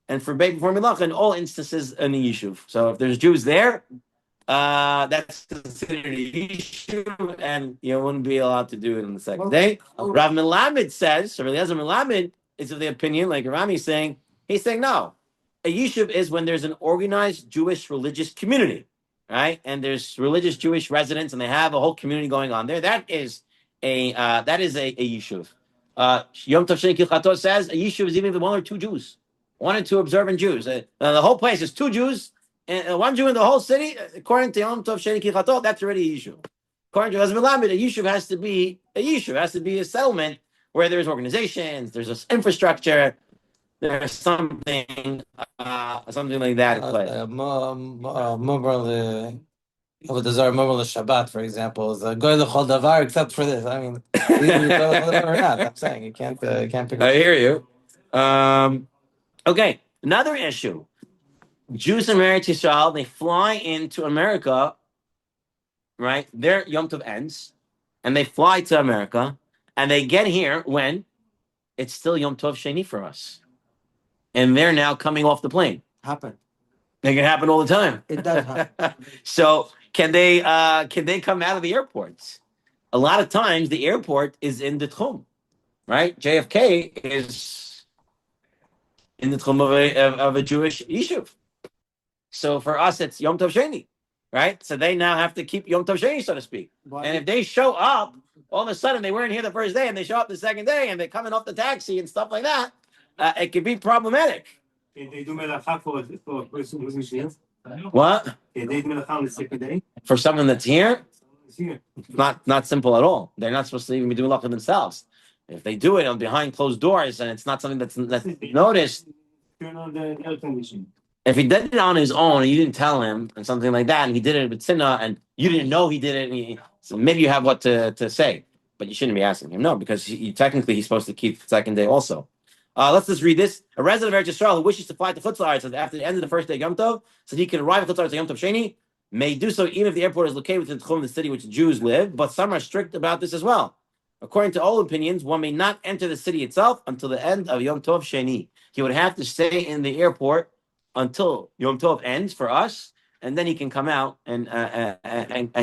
and forbade before Milacha in all instances in the Yishuv. So if there's Jews there, that's considered a Yishuv, and you wouldn't be allowed to do it on the second day. Rav Melamed says, Rabbi Eliezer Melamed is of the opinion, like Rami is saying, he's saying no. A Yishuv is when there's an organized Jewish religious community, right? And there's religious Jewish residents, and they have a whole community going on there. That is a Yishuv. Yom Tov Sheni Kilchato says a Yishuv is even 1 or 2 Jews, 1 or 2 observant Jews. The whole place is 2 Jews, and 1 Jew in the whole city. According to Yom Tov Sheni Kilchato, that's already a Yishuv. According to Hazim Lamed, a Yishuv has to be a Yishuv, has to be a settlement where there's organizations, there's this infrastructure. There's something like that at play. Shabbat, for example, is a goy l'chol davar except for this. I mean, or not. I'm saying you can't pick. I hear you. Okay, another issue. Jews in Eretz Yisrael, they fly into America, right? Their Yom Tov ends, and they fly to America, and they get here when it's still Yom Tov Sheni for us. And they're now coming off the plane. Happen. It can happen all the time. It does happen. So can they come out of the airports? A lot of times the airport is in the Tchum, right? JFK is in the Tchum of a Jewish Yishuv. So for us, it's Yom Tov Sheni, right? So they now have to keep Yom Tov Sheni, so to speak. Why? And if they show up, all of a sudden they weren't here the first day, and they show up the second day, and they're coming off the taxi and stuff like that, it could be problematic. Can they do melacha for a person who's here? What? Can they do melacha on the second day? For someone that's here, It's here. not simple at all. They're not supposed to even be doing malacha themselves. If they do it on behind closed doors and it's not something that's noticed, Turn on the air conditioning. if he did it on his own and you didn't tell him and something like that, and he did it with Sinna and you didn't know he did it, so maybe you have what to say, but you shouldn't be asking him. No, because technically he's supposed to keep the second day also. Let's just read this. A resident of Eretz Yisrael who wishes to fly to Chutz La'aretz after the end of the first day of Yom Tov, so he can arrive at Chutz La'aretz on Yom Tov Sheni, may do so even if the airport is located within the Tchum of the city which Jews live, but some are strict about this as well. According to all opinions, one may not enter the city itself until the end of Yom Tov Sheni. He would have to stay in the airport until Yom Tov ends for us, and then he can come out and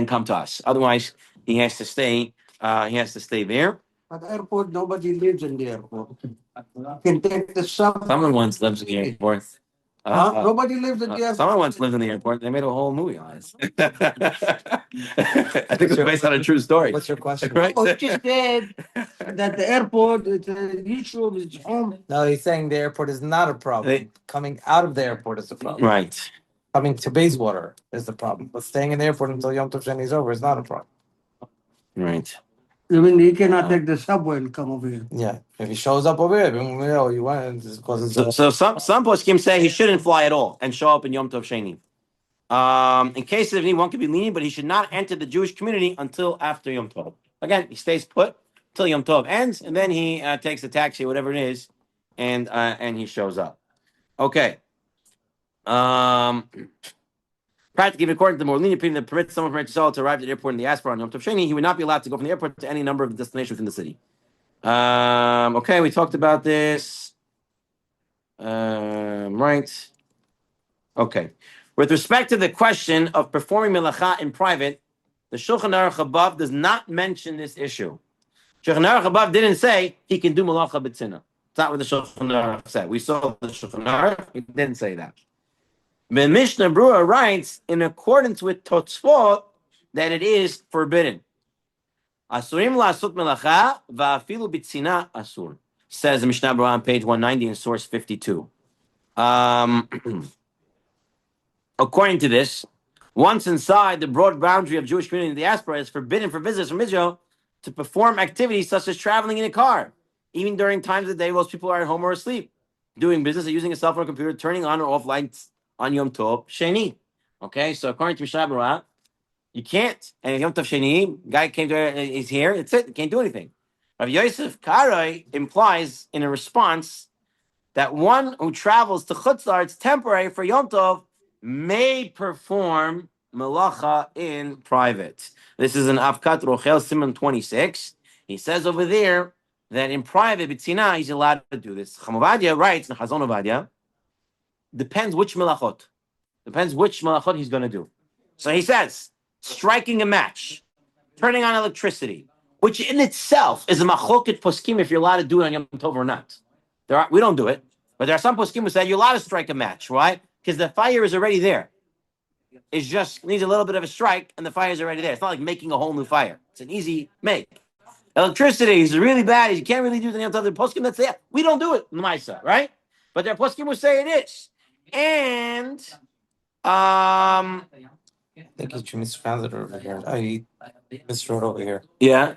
come to us. Otherwise, he has to stay. He has to stay there. At the airport, nobody lives in the airport. You can take the subway. Someone once lives in the airport. Nobody lives in the airport. Someone once lived in the airport. They made a whole movie on it. I think it's based on a true story. What's your question? Right? Oh, just said that the airport, it's an issue, it's home. No, he's saying the airport is not a problem. Coming out of the airport is the problem. Right. Coming to Bayswater is the problem. But staying in the airport until Yom Tov Sheni is over is not a problem. Right. I mean, he cannot take the subway and come over here. Yeah. If he shows up over here, you want it causes. So some poskim say he shouldn't fly at all and show up in Yom Tov Sheni. In case of need, one could be lenient, but he should not enter the Jewish community until after Yom Tov. Again, he stays put till Yom Tov ends, and then he takes a taxi, whatever it is, and he shows up. Okay. Practically, according to the more lenient opinion that permits someone from Eretz Yisrael to arrive at the airport in the diaspora on Yom Tov Sheni, he would not be allowed to go from the airport to any number of destinations within the city. Okay, we talked about this. Right. Okay. With respect to the question of performing melacha in private, the Shulchan Aruch above does not mention this issue. Shulchan Aruch above didn't say he can do melacha b'tzina. It's not what the Shulchan Aruch said. We saw the Shulchan Aruch. He didn't say that. The Mishnah Brura writes, in accordance with Totzfot, that it is forbidden. Asurim la'asut melacha va'afilu b'tzina asur. Says the Mishnah Brura on page 190 in source 52. According to this, Once inside the broad boundary of Jewish community in the diaspora, it's forbidden for visitors from Israel to perform activities such as traveling in a car, even during times of the day most people are at home or asleep, doing business or using a cell phone or computer, turning on or off lights on Yom Tov Sheni. Okay, so according to Mishnah Berurah, you can't. And Yom Tov Sheni, guy came to is here, it's it, can't do anything. Rav Yosef Karai implies in a response that one who travels to Chutz La'aretz temporary for Yom Tov may perform melacha in private. This is an Avkat Rochel Simon 26. He says over there that in private, B'tzina, he's allowed to do this. Chamavadia writes in Chazon Ovadia, depends which melachot. Depends which melachot he's going to do. So he says, striking a match, turning on electricity, which in itself is a machloket poskim if you're allowed to do it on Yom Tov or not. We don't do it, but there are some poskim who say you're allowed to strike a match, right? Because the fire is already there. It just needs a little bit of a strike, and the fire is already there. It's not like making a whole new fire. It's an easy make. Electricity is really bad. You can't really do the other poskim that say we don't do it in Maisa, right? But there are poskim who say it is, and I think he misfound it over here. Oh, he miswrote over here. yeah.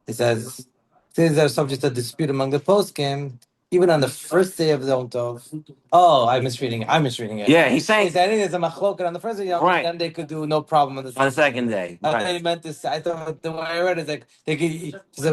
It says, since they're subject to dispute among the poskim, even on the first day of the Yom Tov. Oh, I'm misreading it. Yeah, he's saying He's saying there's a machloket on the first day of Yom Tov, Right. then they could do no problem on the second day. I thought he meant this. I thought the way I read it is like they could. It's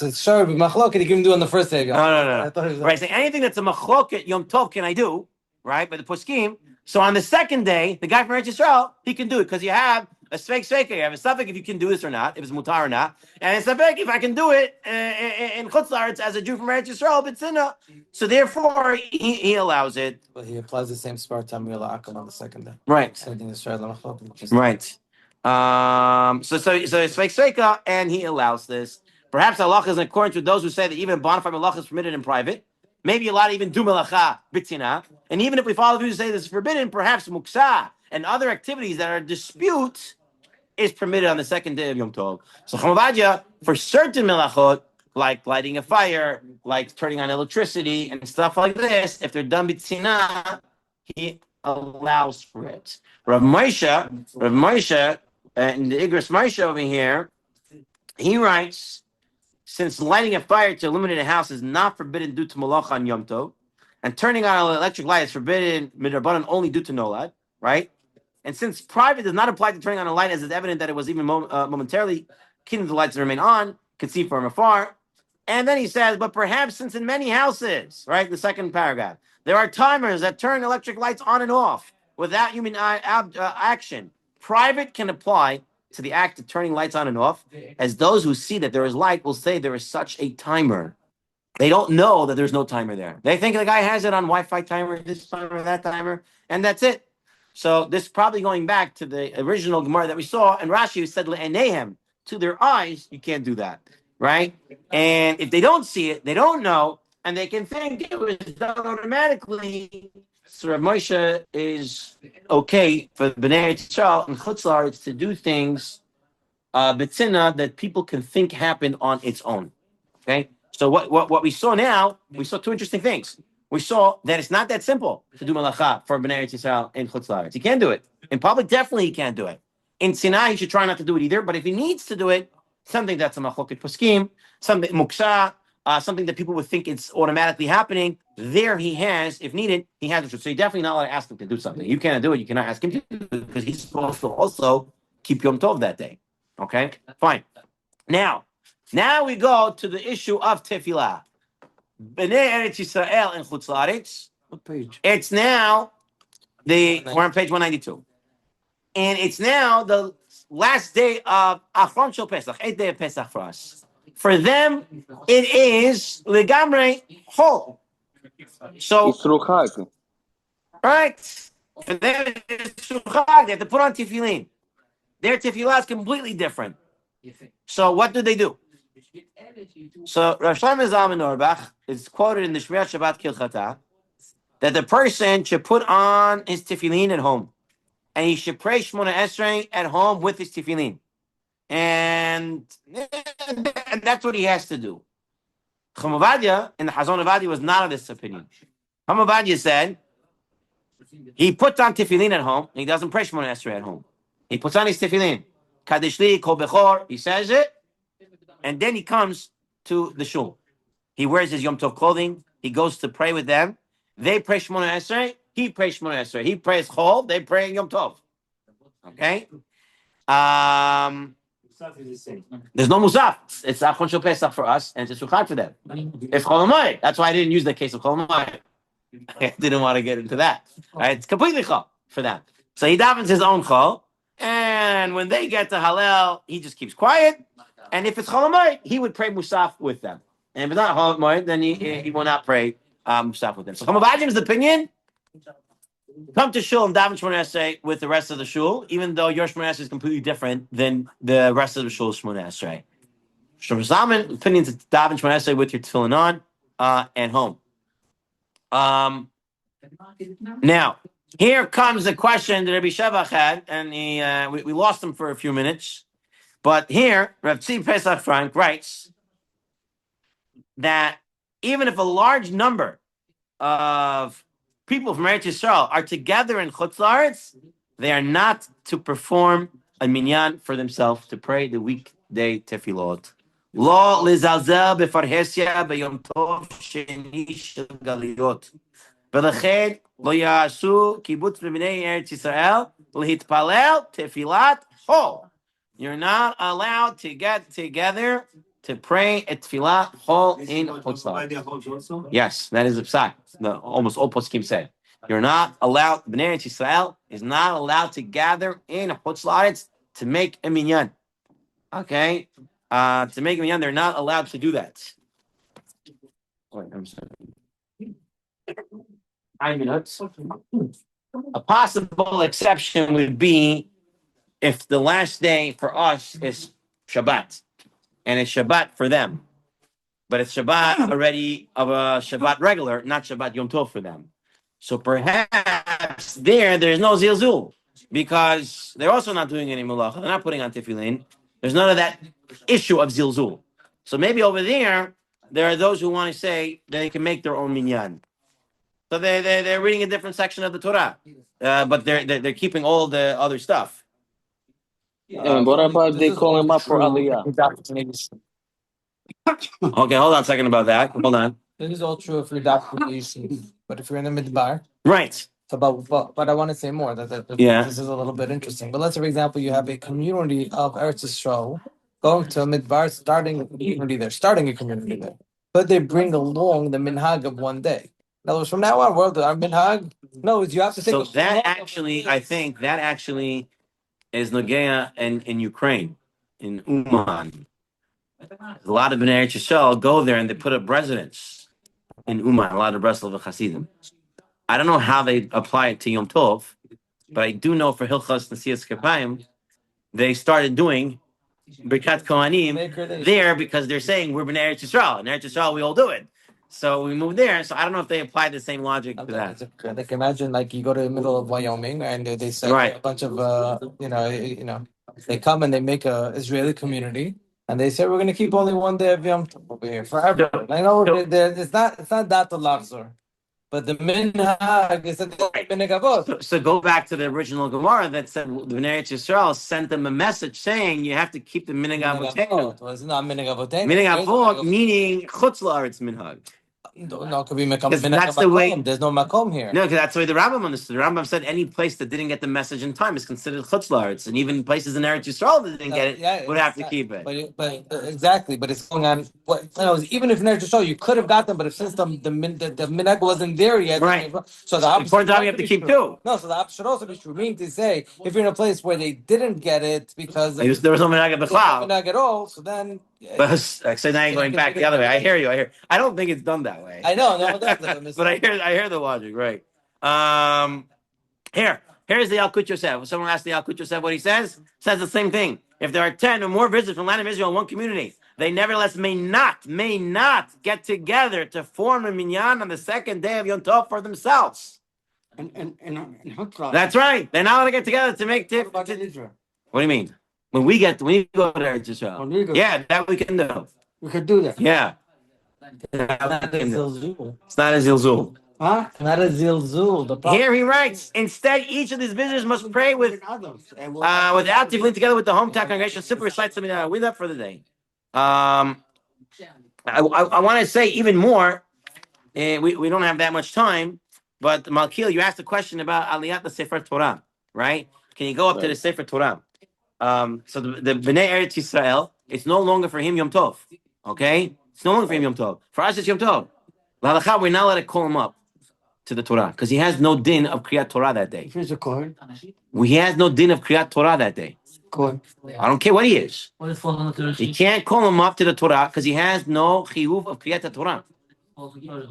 a sure machloket. He can do on the first day of Yom Tov. No. I thought it was Right, so anything that's a machloket Yom Tov can I do, right? But the poskim. So on the second day, the guy from Eretz Yisrael, he can do it because you have a sveika. You have a suffix if you can do this or not, if it's mutar or not, and it's a suffix if I can do it in Chutz La'aretz as a Jew from Eretz Yisrael, B'tzina. So therefore, he allows it. But he applies the same Spartam Mila Akam on the second day. Right. Same thing as Shard Lamachloket. Right. So it's sveika, and he allows this. Perhaps Allah is according to those who say that even bona fide malacha is permitted in private. Maybe allowed to even do melacha b'tzina. And even if we follow the view to say this is forbidden, perhaps muksa and other activities that are dispute is permitted on the second day of Yom Tov. So Chamavadia, for certain melachot, like lighting a fire, like turning on electricity and stuff like this, if they're done b'tzina, he allows for it. Rav Moshe, and the Igros Moshe over here, he writes, since lighting a fire to illuminate a house is not forbidden due to malacha on Yom Tov, and turning on an electric light is forbidden midrabanan only due to nolad, right? And since private does not apply to turning on a light, as it's evident that it was even momentarily kindled the lights to remain on, can see from afar. And then he says, but perhaps since in many houses, right, the second paragraph, there are timers that turn electric lights on and off without human action. Private can apply to the act of turning lights on and off, as those who see that there is light will say there is such a timer. They don't know that there's no timer there. They think the guy has it on Wi-Fi timer, this timer, that timer, and that's it. So this is probably going back to the original Gemara that we saw, and Rashi said, "Le'enehem," to their eyes, you can't do that, right? And if they don't see it, they don't know, and they can think it was done automatically. So Rav Moshe is okay for Bnei Yisrael and Chutz La'aretz to do things b'tzina that people can think happen on its own. Okay, so what we saw now, we saw two interesting things. We saw that it's not that simple to do malacha for Bnei Yisrael in Chutz La'aretz. He can't do it in public. Definitely, he can't do it in Sinai. He should try not to do it either. But if he needs to do it, something that's a machloket poskim, something muksa. Something that people would think it's automatically happening, there he has, if needed, he has it. So you definitely not allowed to ask him to do something. You cannot do it. You cannot ask him to do it because he's supposed to also keep Yom Tov that day. Okay, fine. Now we go to the issue of tefillah. Bnei Eretz Yisrael and Chutz La'aretz. What page? It's now we're on page 192, and it's now the last day of Achron Shel Pesach, 8th day of Pesach for us. For them, it is legamre whole. So, right? For them, it's shulchag. They have to put on tefillin. Their tefillah is completely different. So, what do? So, Rav Shlomo Zalman Auerbach is quoted in the Shmirat Shabbat Kilchata that the person should put on his tefillin at home, and he should pray Shmona Esrei at home with his tefillin. And that's what he has to do. Chamavadia in the Chazon Avadia was not of this opinion. Chamavadia said He puts on tefillin at home. And he doesn't pray Shemona Esrei at home. He puts on his tefillin. Kadesh li kol bechor. He says it, and then he comes to the shul. He wears his Yom Tov clothing. He goes to pray with them. They pray Shemona Esrei. He prays Shemona Esrei. He prays Chol. They pray Yom Tov. Okay. Musaf is the same. There's no musaf. It's Achon Shel Pesach for us, and it's Sukkot for them. It's Chol Hamoed. That's why I didn't use the case of Chol Hamoed. I didn't want to get into that. Right? It's completely Chol for them. So he davens his own Chol, and when they get to Hallel, he just keeps quiet. And if it's Chol Hamoed, he would pray musaf with them. And if it's not Chol Hamoed, then he will not pray musaf with them. So Chamavadim's opinion: come to shul and daven Shemona Esrei with the rest of the shul, even though your Shemona Esrei is completely different than the rest of the shul's Shemona Esrei. Shlomo Zalman opinion to daven Shemona Esrei with your tefillin on and home. Now here comes the question that Rabbi Shevach had, and we lost him for a few minutes. But here, Rav Tzvi Pesach Frank writes that even if a large number of people from Eretz Yisrael are together in Chutz La'aretz, they are not to perform a minyan for themselves to pray the weekday tefillot. Lo lizalzel befarhesia beyom tov sheni shel galiyot. Velached lo ya'asu kibbutz b'bnei Eretz Yisrael lehitpalel tefillat chol. You're not allowed to get together to pray a tefillah chol in Chutz La'aretz. Yes, that is a psak. Almost all poskim say you're not allowed. Bnei Eretz Yisrael is not allowed to gather in Chutz La'aretz to make a minyan. Okay, to make a minyan, they're not allowed to do that. Wait, I'm sorry. 9 minutes. A possible exception would be if the last day for us is Shabbat, and it's Shabbat for them. But it's Shabbat already of a Shabbat regular, not Shabbat Yom Tov for them. So perhaps there's no zilzul because they're also not doing any malacha. They're not putting on tefillin. There's none of that issue of zilzul. So maybe over there are those who want to say they can make their own minyan. So they're reading a different section of the Torah, but they're keeping all the other stuff. And what about if they call him up for Aliyah? Okay, hold on a second about that. Hold on. This is all true if you're adopting, but if you're in the midbar. Right. So, but I want to say more that this is a little bit interesting. But let's say, for example, you have a community of Eretz Yisrael going to a midbar, starting a community there, but they bring along the minhag of one day. In other words, from now on, our minhag. No, you have to take. So that actually, I think that actually is Nogea in Ukraine, in Uman. A lot of Bnei Eretz Yisrael go there and they put up residence in Uman. A lot of Breslov Hasidim. I don't know how they apply it to Yom Tov, but I do know for Hilchas Nesias Kapayim, they started doing Birkat Kohanim there because they're saying we're Bnei Eretz Yisrael. In Eretz Yisrael, we all do it. So we moved there. So I don't know if they applied the same logic to that. Like imagine, like you go to the middle of Wyoming and they say a bunch of they come and they make a Israeli community and they say we're going to keep only one day of Yom Tov over here forever. I know it's not that the lachzor. But the minhag is that so go back to the original Gemara that said the Bnei Eretz Yisrael sent them a message saying you have to keep the minhag avotenu. It's not minhag avotenu. Minhag avot meaning chutz la'aretz minhag. No, could be because that's the way. There's no makom here. No, because that's the way the Rambam understood. The Rambam said any place that didn't get the message in time is considered chutz la'aretz, and even places in Eretz Yisrael that didn't get it would have to keep it. But exactly, but it's going on. Even if in Eretz Yisrael you could have got them, but if since the minhag wasn't there yet, right? So the important time you have to keep too. No, so the opposite should also be true. Meaning to say, if you're in a place where they didn't get it because there was no minhag at the cloud, minhag at all, so then. But so now you're going back the other way. I hear you. I don't think it's done that way. I know, no, but I hear the logic, right? Here's the Yalkut Yosef. Someone asked the Yalkut Yosef what he says. Says the same thing. If there are 10 or more visitors from the land of Israel in one community, they nevertheless may not get together to form a minyan on the second day of Yom Tov for themselves. And that's right. They're not going to get together to make tif. What do you mean? When we go to Eretz Yisrael, that we can do. We could do that. Yeah. It's not a zilzul. Huh? Not a zilzul. The problem. Here he writes, instead, each of these visitors must pray without tefillin together with the hometown congregation. Simply recite something that we left for the day. I want to say even more. We don't have that much time, but Malkiel, you asked a question about Aliyat the Sefer Torah, right? Can you go up to the Right. Sefer Torah? So the Bnei Eretz Yisrael, it's no longer for him Yom Tov, okay? It's no longer for him Yom Tov. For us, it's Yom Tov. L'halakha, we're not allowed to call him up to the Torah because he has no din of Kriyat Torah that day. If he's a Kohen, He has no din of Kriyat Torah that day. Kohen. I don't care what he is. What is falling on the You can't call him up to the Torah because he has no chiyuv of Kriyat Torah.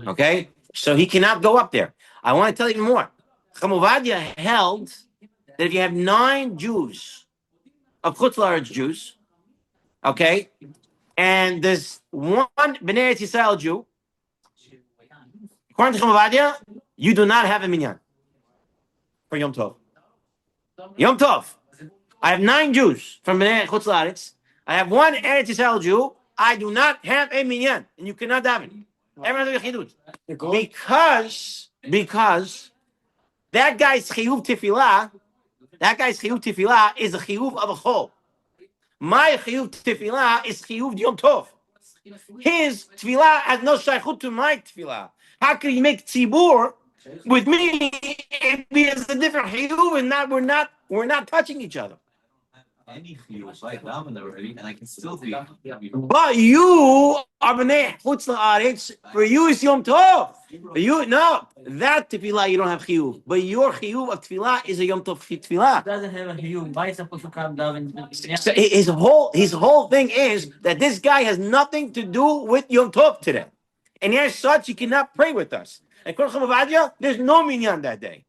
Okay? So he cannot go up there. I want to tell you even more. Chamuvadia held that if you have 9 Jews, of Chutz La'aretz Jews, okay, and there's one Bnei Eretz Yisrael Jew, according to Chamuvadia, you do not have a minyan for Yom Tov. Yom Tov. I have 9 Jews from Bnei Chutz La'aretz. I have 1 Eretz Yisrael Jew. I do not have a minyan, and you cannot daven. Everyone has a chidut. Because that guy's chiyuv tefillah, is a chiyuv of a chol. My chiyuv tefillah is chiyuv yom tov. His tefillah has no shaychut to my tefillah. How can he make tzibur with me if he has a different chiyuv and we're not touching each other? Any chiyuv, I daven already, and I can still be. But you are b'nei chutz la'aretz. For you is Yom Tov. For you, no, that tefillah you don't have chiyuv. But your chiyuv of tefillah is a Yom Tov tefillah. Doesn't have a chiyuv. Why is supposed to come daven? So his whole thing is that this guy has nothing to do with Yom Tov today, and as such, he cannot pray with us. And there's no minyan that day.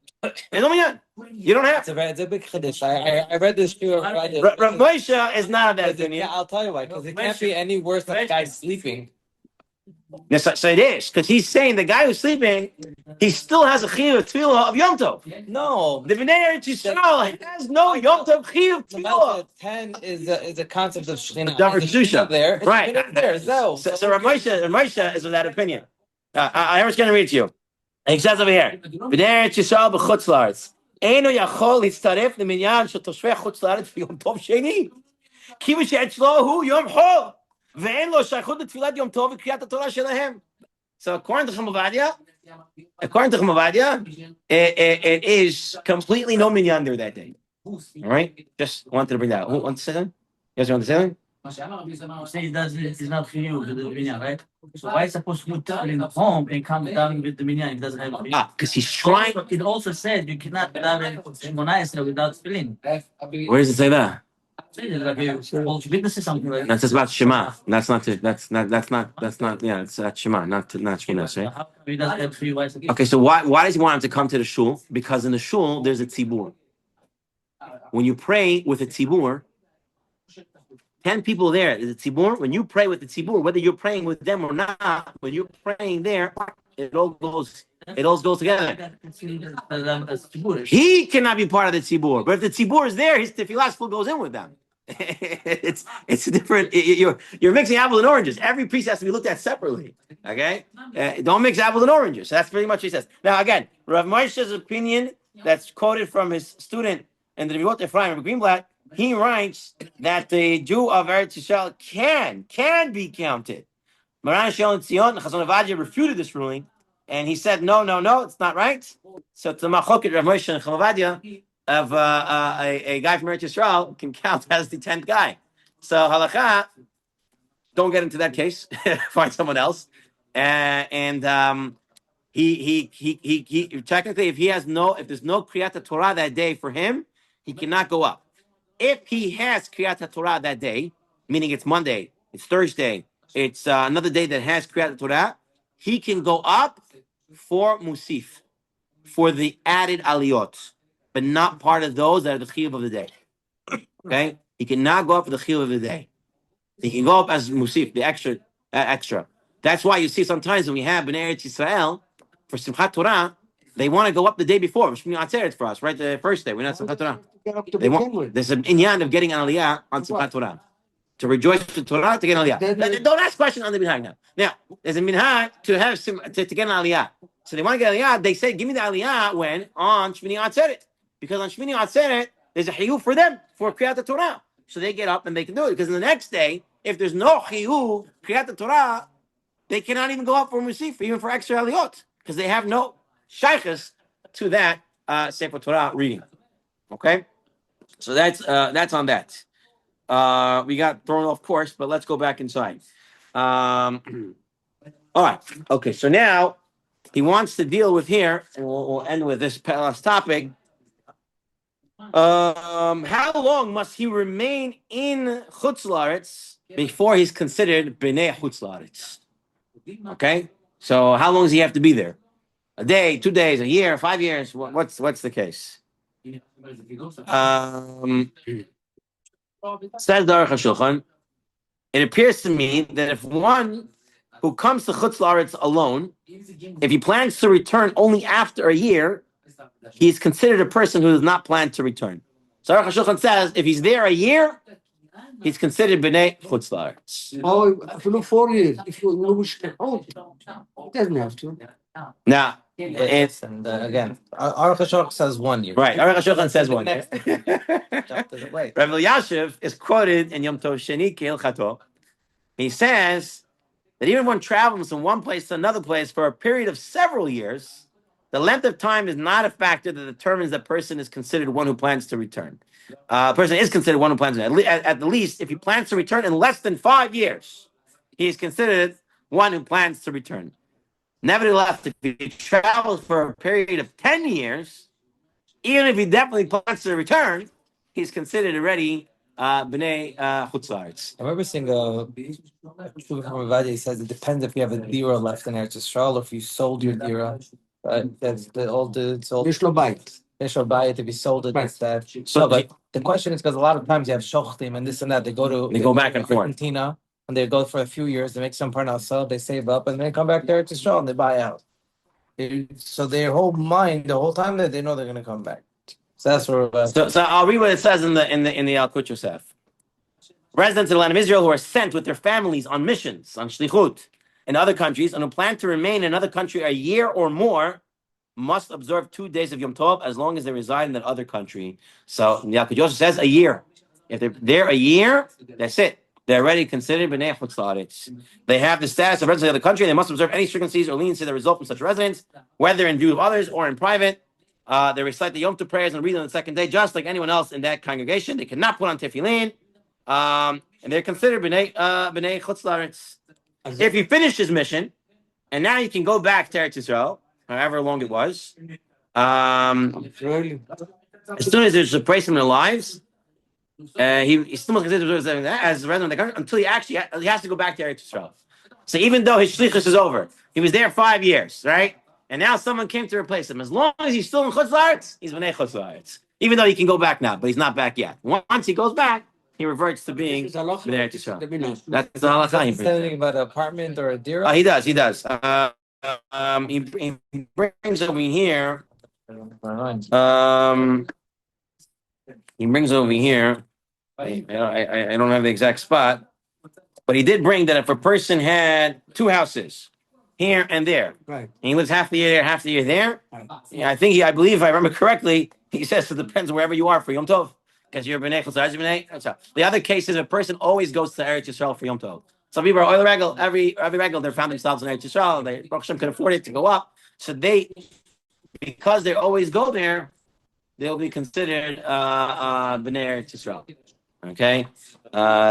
There's no minyan. You don't have. It's a big chiddush. I read this too. Rav Moshe is not of that opinion. I'll tell you why. Because it can't be any worse than the guy sleeping. Yes, so it is because he's saying the guy who's sleeping, he still has a chiyuv tefillah of Yom Tov. No. The Bnei Eretz Yisrael has no Yom Tov chiyuv The tefillah. 10 is a concept of Sheni. Davar Kedusha. There. Right. There. So Rav Moshe is of that opinion. I was going to read to you. He says over here, Bnei Eretz Yisrael b'chutz la'aretz. Eino yachol hitzaref leminyan shel toshvei chutz la'aretz b'yom tov sheni. Ki v'she'etzlo hu yom chol. Ve'en lo shaychut letfilat yom tov v'kriyat haTorah shelahem. So according to Chamuvadia, it is completely no minyan there that day. All right? Just wanted to bring that out. Who wants to say that? You guys want to say that? You say it's not chiyuv with the minyan, right? So why is supposed to put in the home and come down with the minyan if it doesn't have chiyuv? Because he's trying. It also says you cannot daven Shemona Esrei without tefillin. Where does it say that? Witnesses something like That's about Shema. That's not. Yeah, it's Shema, not Shema, right? How come he doesn't have chiyuv? Why is it? Okay, so why does he want him to come to the shul? Because in the shul there's a tzibur. When you pray with a tzibur, 10 people there, there's a tzibur. When you pray with the tzibur, whether you're praying with them or not, when you're praying there, it all goes together. He cannot be part of the tzibur, but if the tzibur is there, his tefillah still goes in with them. it's different. You're mixing apples and oranges. Every piece has to be looked at separately. Okay, don't mix apples and oranges. So that's pretty much what he says. Now again, Rav Moshe's opinion that's quoted from his student and the Rivot Ephraim Greenblatt. He writes that the Jew of Eretz Yisrael can be counted. Maran Shel Tzion Chazon Avadia refuted this ruling, and he said, no, it's not right. So to Machoket Rav Moshe and Chavadia of a guy from Eretz Yisrael can count as the 10th guy. So halakha, don't get into that case. Find someone else. He technically, if there's no Kriyat Torah that day for him, he cannot go up. If he has Kriyat Torah that day, meaning it's Monday, it's Thursday, it's another day that has Kriyat Torah, he can go up for Musif, for the added aliyot, but not part of those that are the chiyuv of the day. Okay? He cannot go up for the chiyuv of the day. He can go up as Musif, the extra. That's why you see sometimes when we have Bnei Eretz Yisrael, for Simchat Torah, they want to go up the day before. Shmini Atzeret for us, right? The first day. We're not Simchat Torah. There's an inyan of getting an aliyah on Simchat Torah. To rejoice in Torah, to get an aliyah. Don't ask questions on the minhag now. Now, there's a minhag to get an aliyah. So they want to get aliyah. They say, give me the aliyah when? On Shmini Atzeret. Because on Shmini Atzeret, there's a chiyuv for them, for Kriyat Torah. So they get up and they can do it. Because the next day, if there's no chiyuv, Kriyat Torah, they cannot even go up for Musif, even for extra aliyot. Because they have no shaykhs to that Sefer Torah reading. Okay? So that's on that. We got thrown off course, but let's go back inside. All right. Okay. So now he wants to deal with here, and we'll end with this last topic. How long must he remain in Chutz La'aretz before he's considered B'nei Chutz La'aretz? Okay. So how long does he have to be there? A day, 2 days, a year, 5 years? What's the case? Says the Aruch HaShulchan, it appears to me that if one who comes to Chutz La'aretz alone, if he plans to return only after a year, he's considered a person who does not plan to return. So Aruch HaShulchan says if he's there a year, he's considered B'nei Chutz La'aretz. Oh, if you look 4 years, if you wish to hold, it doesn't have to. Now, It's and again, Aruch HaShulchan says 1 year. right, Aruch HaShulchan says 1 year. Wait. Rav Elyashiv is quoted in Yom Tov Sheni Kehilchato. He says that even when travels from one place to another place for a period of several years, the length of time is not a factor that determines that person is considered one who plans to return. A person is considered one who plans to at the least, if he plans to return in less than 5 years, he is considered one who plans to return. Nevertheless, if he travels for a period of 10 years, even if he definitely plans to return, he's considered already B'nei Chutz La'aretz. I remember seeing a from Avadia. He says it depends if you have a dira left in Eretz Yisrael or if you sold your dira. That's the old it's old. There's no bite. Initial buy it if you sold it. Right. It's that. So No, but the question is because a lot of times you have shochtim and this and that. They go back and forth. Argentina and they go for a few years. They make some parnasa, they save up, and they come back there to Yisrael and they buy out. So their whole mind, the whole time that they know they're going to come back. So that's where. So I'll read what it says in the Al Kut Yosef. Residents of the land of Israel who are sent with their families on missions, on shlichut, in other countries, and who plan to remain in another country a year or more, must observe 2 days of Yom Tov as long as they reside in that other country. So Al Kut Yosef says a year. If they're there a year, that's it. They're already considered B'nei Chutz La'aretz. They have the status of residents of the other country. They must observe any stringencies or leniency that result from such residence, whether in view of others or in private. They recite the Yom Tov prayers and read on the second day, just like anyone else in that congregation. They cannot put on tefillin, and they're considered B'nai Chutz La'aretz. If he finished his mission, and now he can go back to Eretz Yisrael, however long it was, Really? as soon as there's a place in their lives, he still must consider as a resident of the country until he has to go back to Eretz Yisrael. So even though his shlichus is over, he was there 5 years, right? And now someone came to replace him. As long as he's still in Chutz La'aretz, he's B'nei Chutz La'aretz. Even though he can go back now, but he's not back yet. Once he goes back, he reverts to being B'nei Yisrael. That's the halakha. He said anything about an apartment or a dira? He does. He brings over here. He brings over here. I don't have the exact spot, but he did bring that if a person had 2 houses, here and there, Right. and he lives half the year there, half the year there. Right. Yeah, I believe, if I remember correctly, he says it depends wherever you are for Yom Tov, because you're B'nei Chutz La'aretz. The other case is a person always goes to Eretz Yisrael for Yom Tov. Some people are oil regal. Every regal, they found themselves in Eretz Yisrael. They Baruch Hashem could afford it to go up, so because they always go there, they'll be considered B'nei Eretz Yisrael. Okay,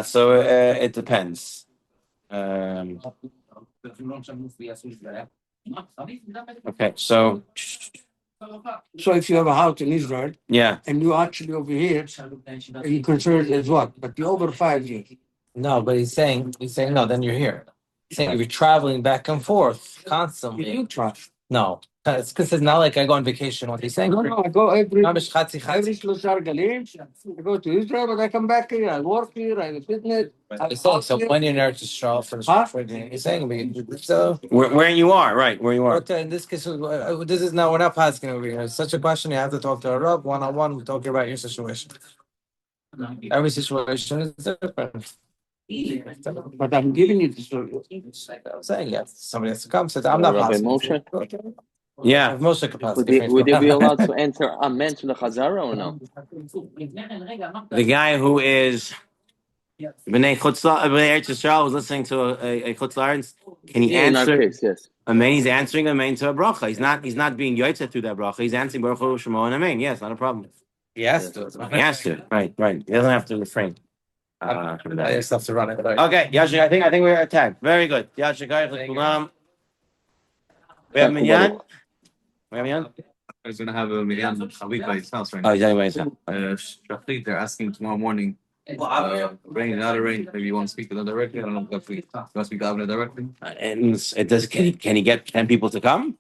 so it depends. Okay, so if you have a house in Israel yeah, and you actually over here, you consider it as what? But you're over 5 years. No, but he's saying no. Then you're here. He's saying if you're traveling back and forth constantly. You trust. No, it's because it's not like I go on vacation. What he's saying. No, I go every Chatzi. Shloshar Galim. I go to Israel, but I come back here. I work here. I have business. He's saying so when you're in Eretz Yisrael for he's saying so. where you are, right? Where you are. In this case, this is now we're not asking over here. It's such a question you have to talk to a Rav one-on-one. We're talking about your situation. Every situation is different. But I'm giving you the story. I'm saying yes. Somebody has to come. So I'm not Rabbi positive. Moshe? Yeah. Of Moshe Would capacity. they be allowed to enter amen to the Chazara or no? The guy who is B'nai Eretz Yisrael was listening to a Chutz La'aretz. Can he Yeah, in our answer? case, yes. Amen. He's answering amen to a bracha. He's not being yotzeh through that bracha. He's answering Baruch Hu Shemo and amen. Yes, not a problem. Yes. He has to. Right. He doesn't have to refrain. I just have to run it. Okay, Yashik, I think we're at tag. Very good. Yashik, we have minyan. We have minyan. I was gonna have a minyan a week by his house right Oh, now. he's anyway. So. Shachrit, they're asking tomorrow morning. Rain, not a rain. Maybe you want to speak to them directly. I don't know if you want to speak to Avner directly. And it does. Can he get 10 people to come?